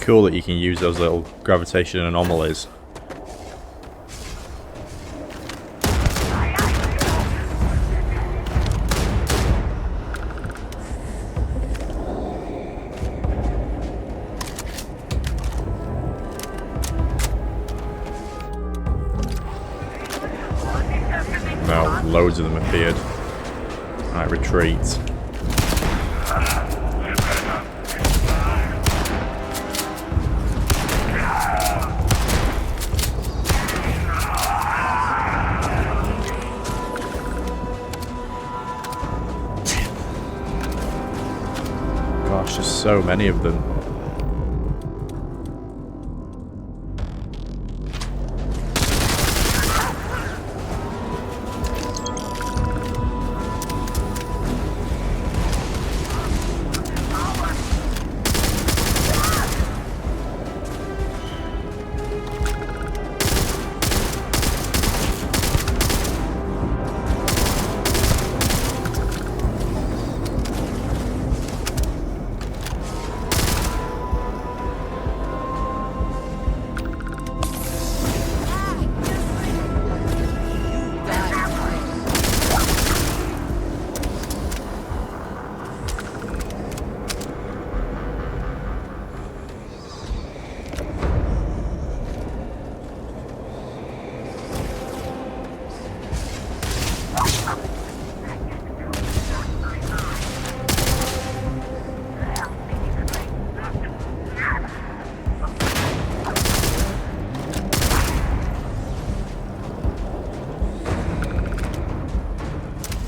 S1: Cool that you can use those little gravitation anomalies. Now loads of them appeared. Right, retreat. Gosh, there's so many of them.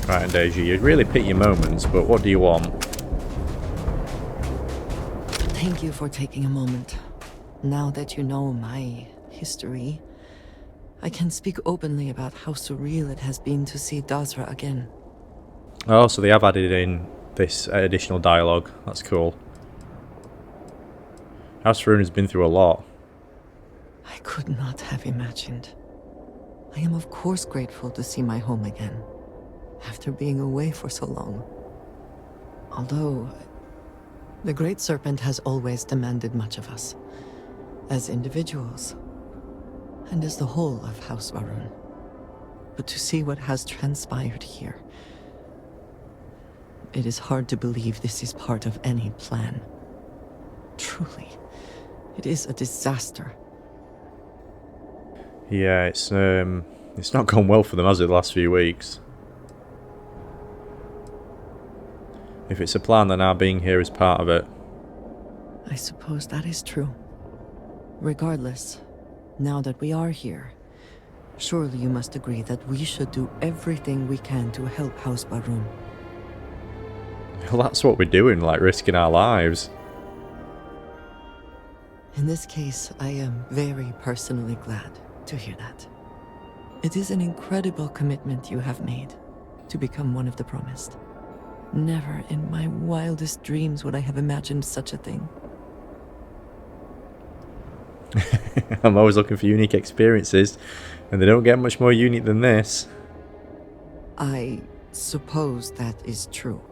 S1: Right, and Deja, you really pick your moments, but what do you want?
S3: Thank you for taking a moment. Now that you know my history, I can speak openly about how surreal it has been to see Dazra again.
S1: Oh, so they have added in this additional dialogue. That's cool. House Rune has been through a lot.
S3: I could not have imagined. I am of course grateful to see my home again, after being away for so long. Although, the Great Serpent has always demanded much of us, as individuals, and as the whole of House Varun. But to see what has transpired here, it is hard to believe this is part of any plan. Truly, it is a disaster.
S1: Yeah, it's not gone well for them, has it, the last few weeks? If it's a plan, then our being here is part of it.
S3: I suppose that is true. Regardless, now that we are here, surely you must agree that we should do everything we can to help House Varun.
S1: Well, that's what we're doing, like risking our lives.
S3: In this case, I am very personally glad to hear that. It is an incredible commitment you have made to become one of the promised. Never in my wildest dreams would I have imagined such a thing.
S1: I'm always looking for unique experiences, and they don't get much more unique than this.
S3: I suppose that is true.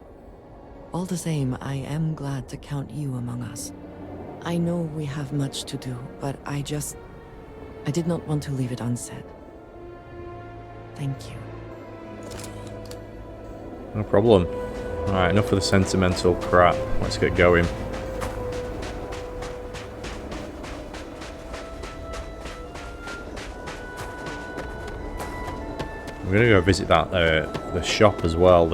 S3: All the same, I am glad to count you among us. I know we have much to do, but I did not want to leave it unsaid. Thank you.
S1: No problem. Alright, enough of the sentimental crap. Let's get going. We're gonna go visit that the shop as well.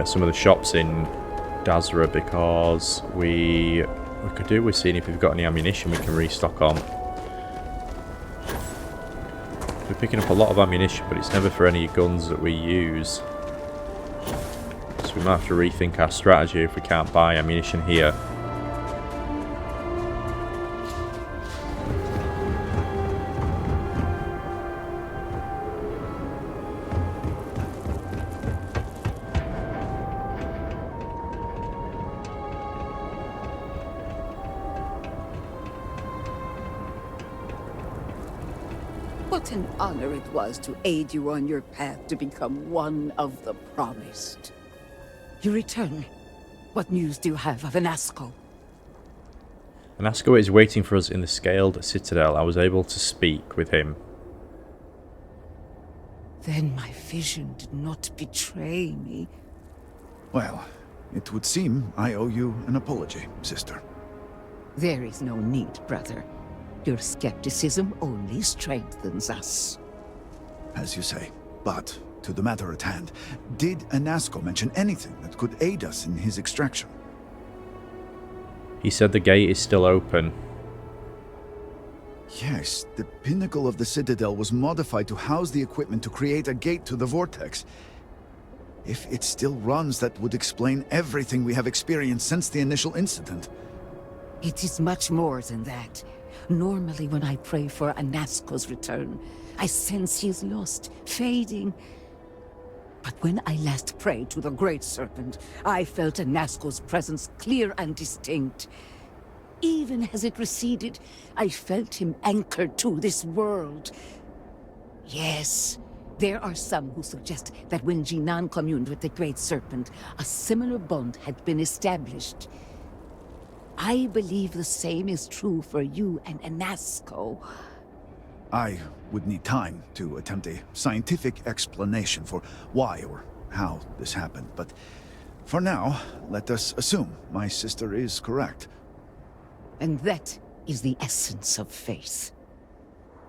S1: Some of the shops in Dazra, because we could do with seeing if we've got any ammunition we can restock on. We're picking up a lot of ammunition, but it's never for any guns that we use. So we might have to rethink our strategy if we can't buy ammunition here.
S11: What an honor it was to aid you on your path to become one of the promised. You return. What news do you have of Anasko?
S1: Anasko is waiting for us in the Scaled Citadel. I was able to speak with him.
S11: Then my vision did not betray me.
S12: Well, it would seem I owe you an apology, sister.
S11: There is no need, brother. Your skepticism only strengthens us.
S12: As you say. But, to the matter at hand, did Anasko mention anything that could aid us in his extraction?
S1: He said the gate is still open.
S12: Yes, the pinnacle of the Citadel was modified to house the equipment to create a gate to the Vortex. If it still runs, that would explain everything we have experienced since the initial incident.
S11: It is much more than that. Normally when I pray for Anasko's return, I sense he is lost, fading. But when I last prayed to the Great Serpent, I felt Anasko's presence clear and distinct. Even as it receded, I felt him anchored to this world. Yes, there are some who suggest that when Jinan communed with the Great Serpent, a similar bond had been established. I believe the same is true for you and Anasko.
S12: I would need time to attempt a scientific explanation for why or how this happened, but for now, let us assume my sister is correct.
S11: And that is the essence of faith.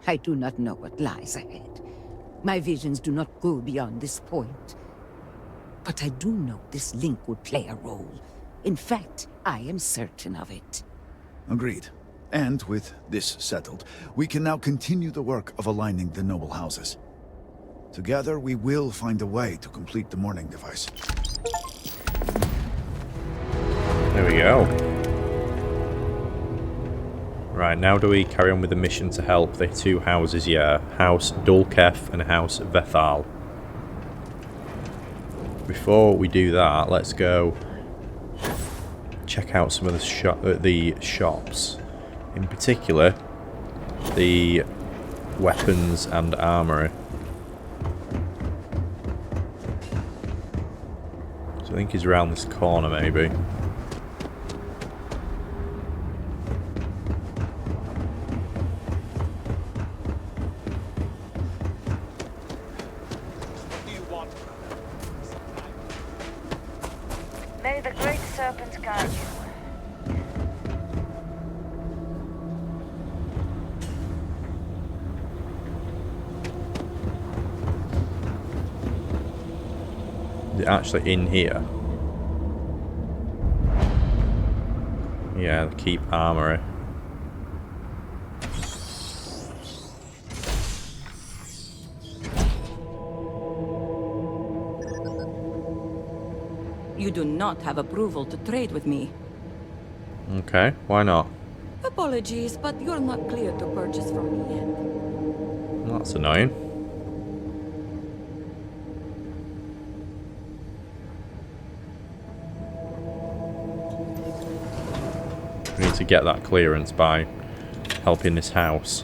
S11: I do not know what lies ahead. My visions do not go beyond this point. But I do know this link would play a role. In fact, I am certain of it.
S12: Agreed. And with this settled, we can now continue the work of aligning the noble houses. Together, we will find a way to complete the morning device.
S1: There we go. Right, now do we carry on with the mission to help the two houses here? House Dulkef and House Vethal. Before we do that, let's go check out some of the shops. In particular, the weapons and armory. So I think he's around this corner maybe.
S14: May the Great Serpent guide you.
S1: Is it actually in here? Yeah, the keep armory.
S15: You do not have approval to trade with me.
S1: Okay, why not?
S15: Apologies, but you're not clear to purchase from me yet.
S1: Well, that's annoying. We need to get that clearance by helping this house.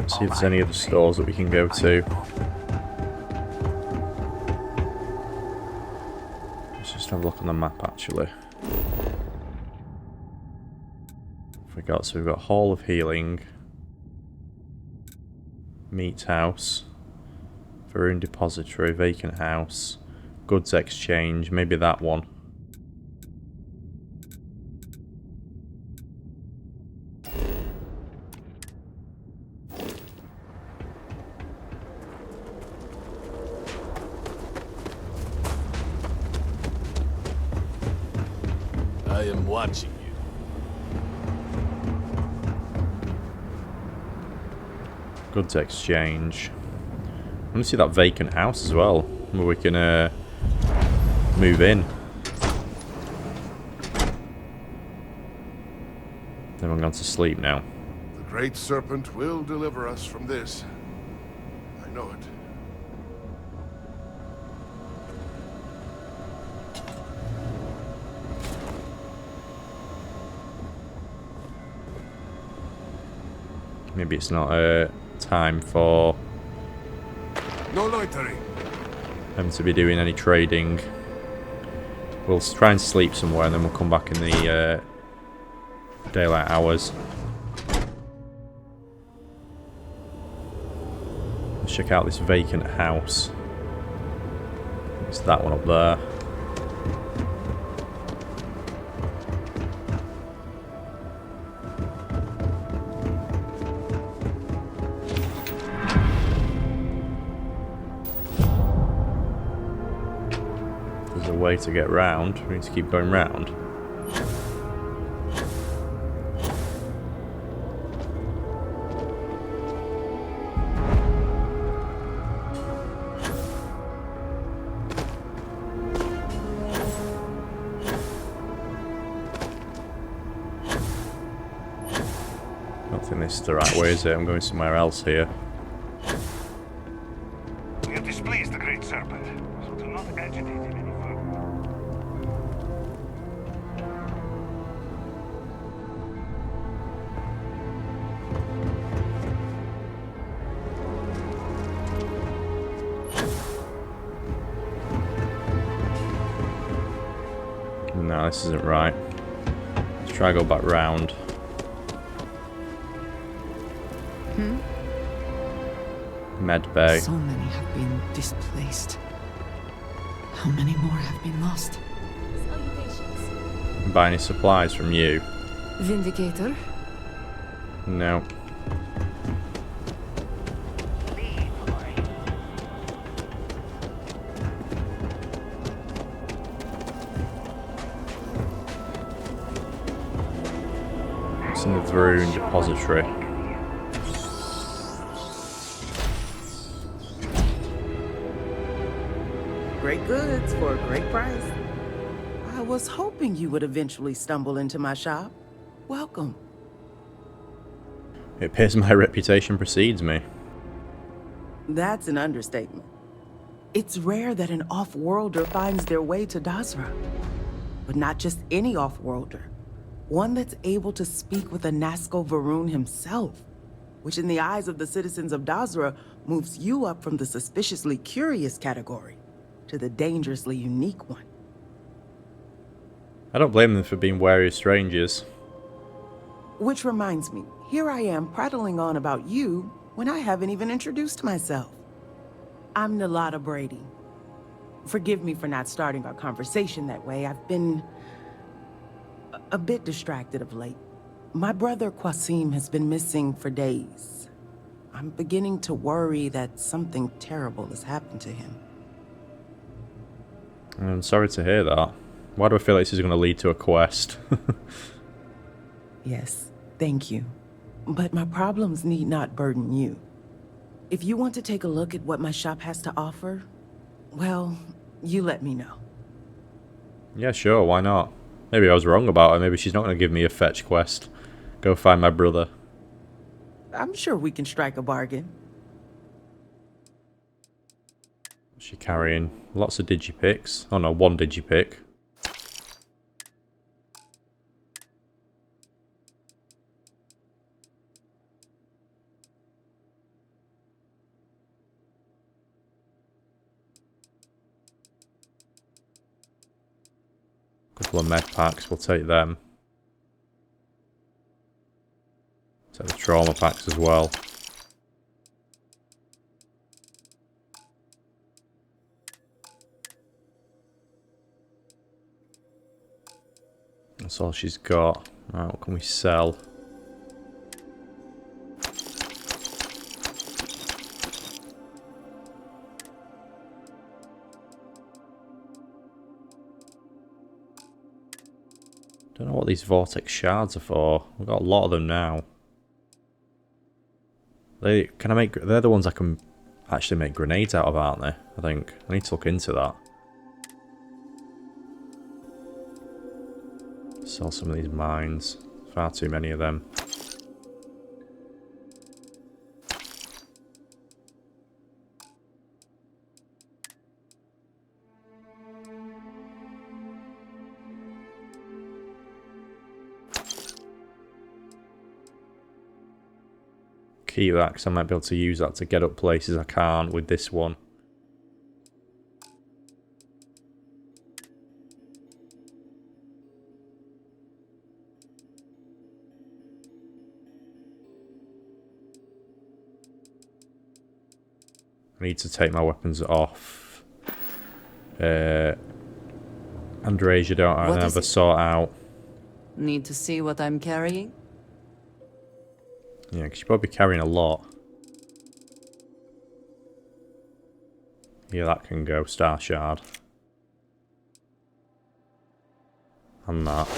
S1: See if there's any other stores that we can go to. Let's just have a look on the map actually. So we've got Hall of Healing, Meat House, Varun Depository, Vacant House, Goods Exchange, maybe that one.
S5: I am watching you.
S1: Goods Exchange. I want to see that vacant house as well, where we can move in. Everyone gone to sleep now.
S16: The Great Serpent will deliver us from this. I know it.
S1: Maybe it's not time for
S16: no loitering.
S1: them to be doing any trading. We'll try and sleep somewhere and then we'll come back in the daylight hours. Let's check out this vacant house. It's that one up there. Way to get round. We need to keep going round. I don't think this is the right way, is it? I'm going somewhere else here.
S17: We have displeased the Great Serpent, so do not agitate him any further.
S1: No, this isn't right. Let's try to go back round.
S3: Hmm?
S1: Med Bay.
S3: So many have been displaced. How many more have been lost?
S15: Salutations.
S1: Buy any supplies from you?
S8: Vindicator?
S1: No. It's in the Varun depository.
S10: Great goods for a great price. I was hoping you would eventually stumble into my shop. Welcome.
S1: It appears my reputation precedes me.
S10: That's an understatement. It's rare that an off-worlder finds their way to Dasra. But not just any off-worlder. One that's able to speak with Anasko Varun himself, which in the eyes of the citizens of Dasra moves you up from the suspiciously curious category to the dangerously unique one.
S1: I don't blame them for being wary of strangers.
S10: Which reminds me, here I am prattling on about you when I haven't even introduced myself. I'm Nalada Brady. Forgive me for not starting our conversation that way. I've been a bit distracted of late. My brother Qasim has been missing for days. I'm beginning to worry that something terrible has happened to him.
S1: I'm sorry to hear that. Why do I feel like this is going to lead to a quest?
S10: Yes, thank you. But my problems need not burden you. If you want to take a look at what my shop has to offer, well, you let me know.
S1: Yeah, sure, why not? Maybe I was wrong about her. Maybe she's not going to give me a fetch quest. Go find my brother.
S10: I'm sure we can strike a bargain.
S1: What's she carrying? Lots of digipicks. Oh no, one digipick. Couple of med packs, we'll take them. Take the trauma packs as well. That's all she's got. Right, what can we sell? Don't know what these vortex shards are for. We've got a lot of them now. They're the ones I can actually make grenades out of, aren't they? I think. I need to look into that. Sell some of these mines. Far too many of them. Keep that, because I might be able to use that to get up places I can't with this one. I need to take my weapons off. Andrasia, don't I?
S8: What is
S1: Never
S8: it?
S1: sort out.
S8: Need to see what I'm carrying?
S1: Yeah, because you're probably carrying a lot. Yeah, that can go. Star Shard. And that.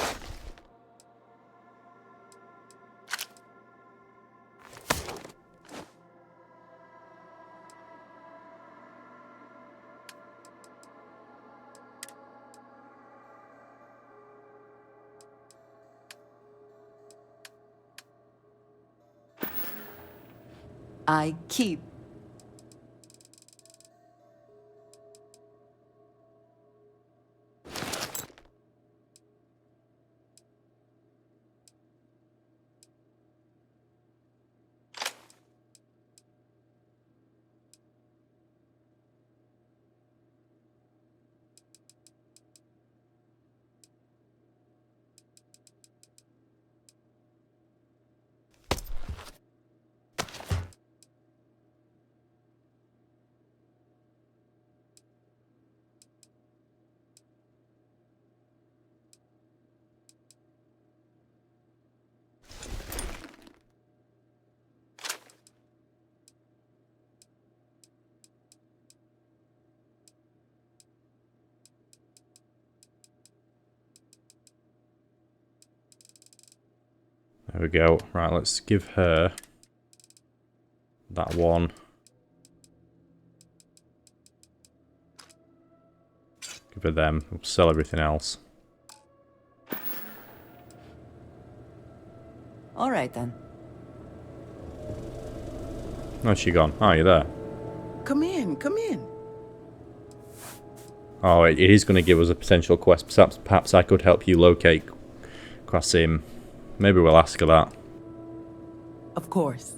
S8: I keep.
S1: There we go. Right, let's give her that one. Give her them. We'll sell everything else.
S8: All right then.
S1: Where's she gone? Oh, you're there.
S10: Come in, come in.
S1: Oh, it is going to give us a potential quest. Perhaps I could help you locate Qasim. Maybe we'll ask her that.
S10: Of course.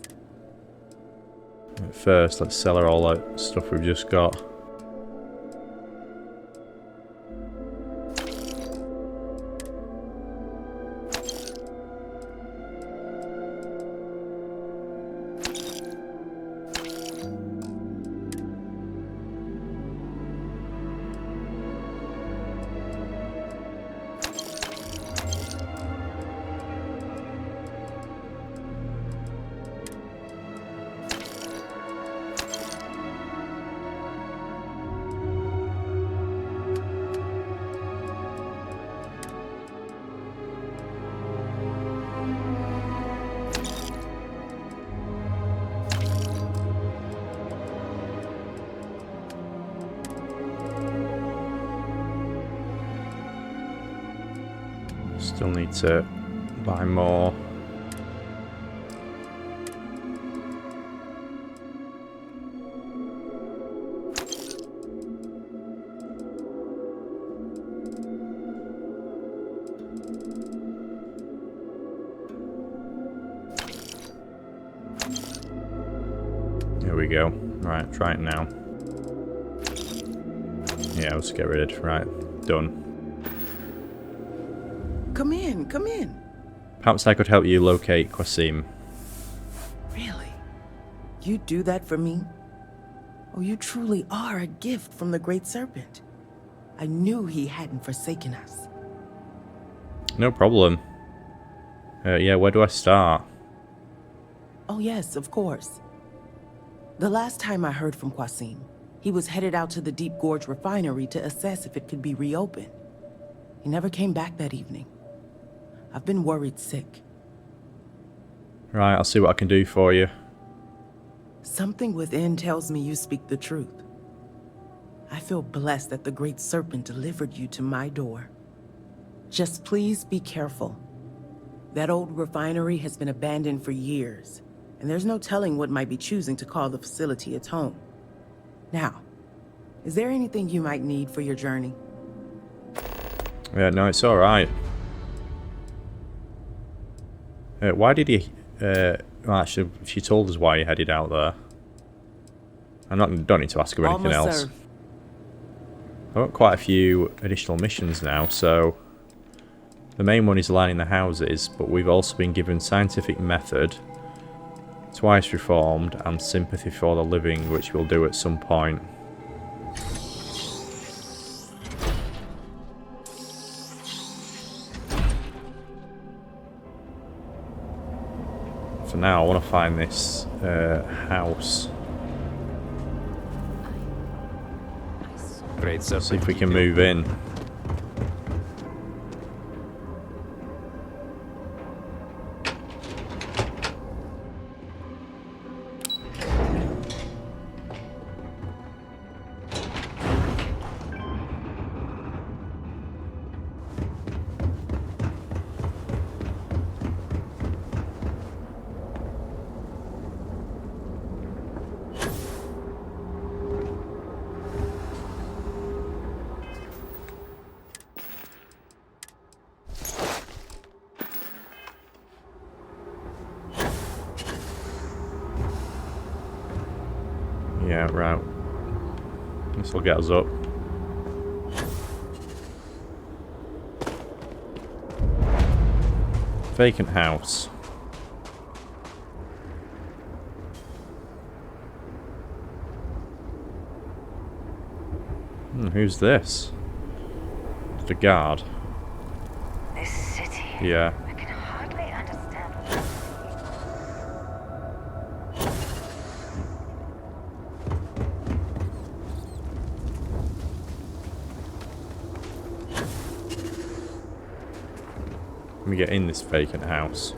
S1: But first, let's sell her all that stuff we've just got. Still need to buy more. There we go. Right, try it now. Yeah, let's get rid of it. Right, done.
S10: Come in, come in.
S1: Perhaps I could help you locate Qasim.
S10: Really? You do that for me? Oh, you truly are a gift from the Great Serpent. I knew he hadn't forsaken us.
S1: No problem. Yeah, where do I start?
S10: Oh yes, of course. The last time I heard from Qasim, he was headed out to the Deep Gorge refinery to assess if it could be reopened. He never came back that evening. I've been worried sick.
S1: Right, I'll see what I can do for you.
S10: Something within tells me you speak the truth. I feel blessed that the Great Serpent delivered you to my door. Just please be careful. That old refinery has been abandoned for years, and there's no telling what might be choosing to call the facility its home. Now, is there anything you might need for your journey?
S1: Yeah, no, it's alright. Why did he... well, actually, she told us why he headed out there. Don't need to ask her anything else.
S10: Served.
S1: I've got quite a few additional missions now, so... The main one is lining the houses, but we've also been given Scientific Method, Twice Reformed, and Sympathy for the Living, which we'll do at some point. For now, I want to find this house.
S18: Great Serpent.
S1: See if we can move in. Yeah, right. This will get us up. Vacant house. Who's this? The guard.
S14: This city.
S1: Yeah.
S14: I can hardly understand.
S1: Let me get in this vacant house.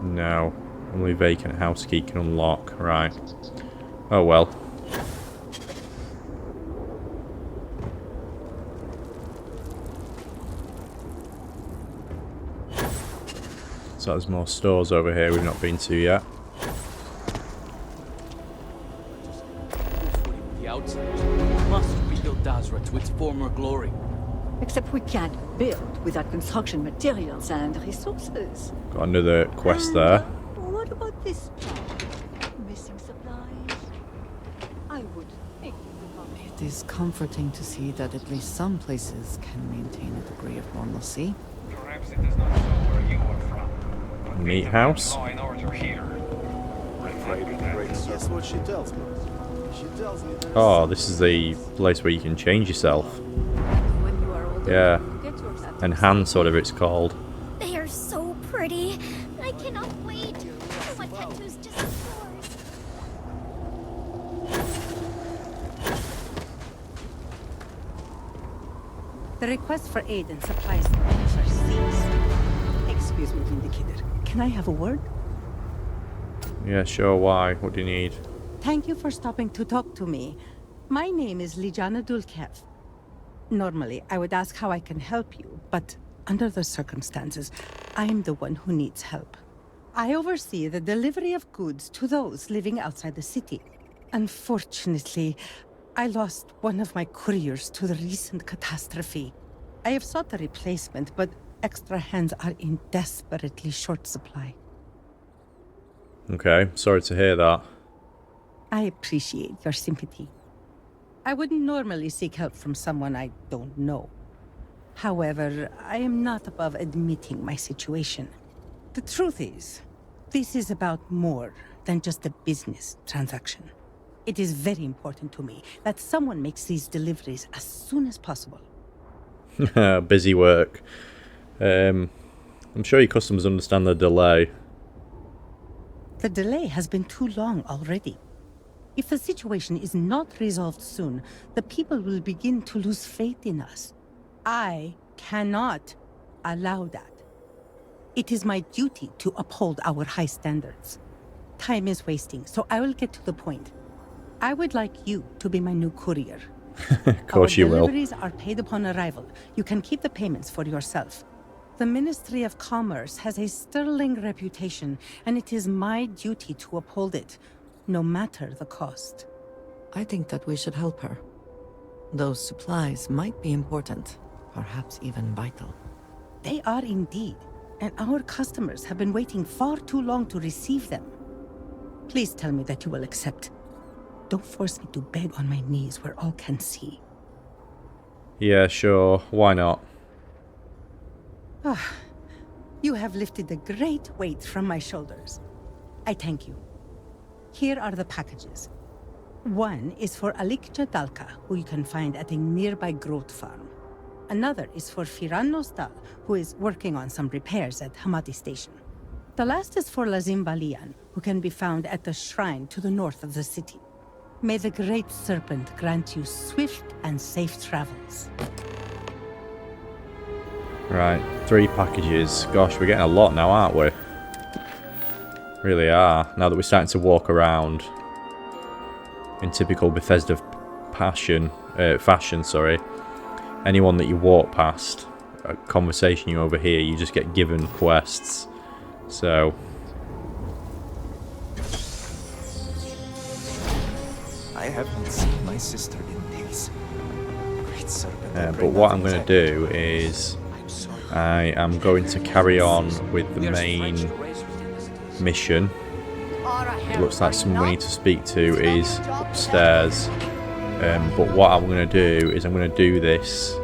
S1: No. Only vacant house key can unlock. Right. Oh well. So there's more stores over here we've not been to yet.
S18: The outside must rebuild Dazra to its former glory.
S19: Except we can't build without construction materials and resources.
S1: Got another quest there.
S19: What about this job? Missing supplies? I would think.
S3: It is comforting to see that at least some places can maintain a degree of normalcy.
S17: Perhaps it does not show where you are from.
S1: Meat house.
S17: Law and order here.
S20: That's what she tells me. She tells me there's
S1: Oh, this is the place where you can change yourself. Yeah. Enhance, whatever it's called.
S21: They are so pretty. I cannot wait. I want tattoos just as yours.
S22: The request for aid and supplies are ceased. Excuse me, Vindicator. Can I have a word?
S1: Yeah, sure. Why? What do you need?
S22: Thank you for stopping to talk to me. My name is Lijana Dulkev. Normally, I would ask how I can help you, but under the circumstances, I am the one who needs help. I oversee the delivery of goods to those living outside the city. Unfortunately, I lost one of my couriers to the recent catastrophe. I have sought a replacement, but extra hands are in desperately short supply.
S1: Okay, sorry to hear that.
S22: I appreciate your sympathy. I wouldn't normally seek help from someone I don't know. However, I am not above admitting my situation. The truth is, this is about more than just a business transaction. It is very important to me that someone makes these deliveries as soon as possible.
S1: Busy work. I'm sure your customers understand the delay.
S22: The delay has been too long already. If the situation is not resolved soon, the people will begin to lose faith in us. I cannot allow that. It is my duty to uphold our high standards. Time is wasting, so I will get to the point. I would like you to be my new courier.
S1: Of course you will.
S22: Our deliveries are paid upon arrival. You can keep the payments for yourself. The Ministry of Commerce has a sterling reputation, and it is my duty to uphold it, no matter the cost.
S3: I think that we should help her. Those supplies might be important, perhaps even vital.
S22: They are indeed, and our customers have been waiting far too long to receive them. Please tell me that you will accept. Don't force me to beg on my knees where all can see.
S1: Yeah, sure. Why not?
S22: You have lifted a great weight from my shoulders. I thank you. Here are the packages. One is for Alikja Dalka, who you can find at a nearby growth farm. Another is for Firan Nostal, who is working on some repairs at Hamati Station. The last is for Lazim Balian, who can be found at the shrine to the north of the city. May the Great Serpent grant you swift and safe travels.
S1: Right, 3 packages. Gosh, we're getting a lot now, aren't we? Really are, now that we're starting to walk around in typical Bethesda fashion. Anyone that you walk past, a conversation you overhear, you just get given quests. So
S23: I haven't seen my sister in days. Great Serpent.
S1: but what I'm going to do is I am going to carry on with the main mission. It looks like someone we need to speak to is upstairs. But what I'm going to do is I'm going to do this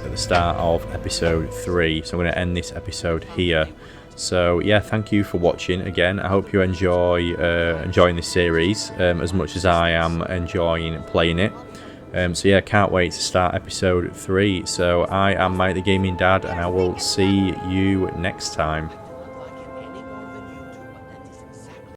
S1: at the start of episode 3. So I'm going to end this episode here. So yeah, thank you for watching again. I hope you enjoying this series as much as I am enjoying playing it. So yeah, can't wait to start episode 3. So I am Mike the Gaming Dad, and I will see you next time.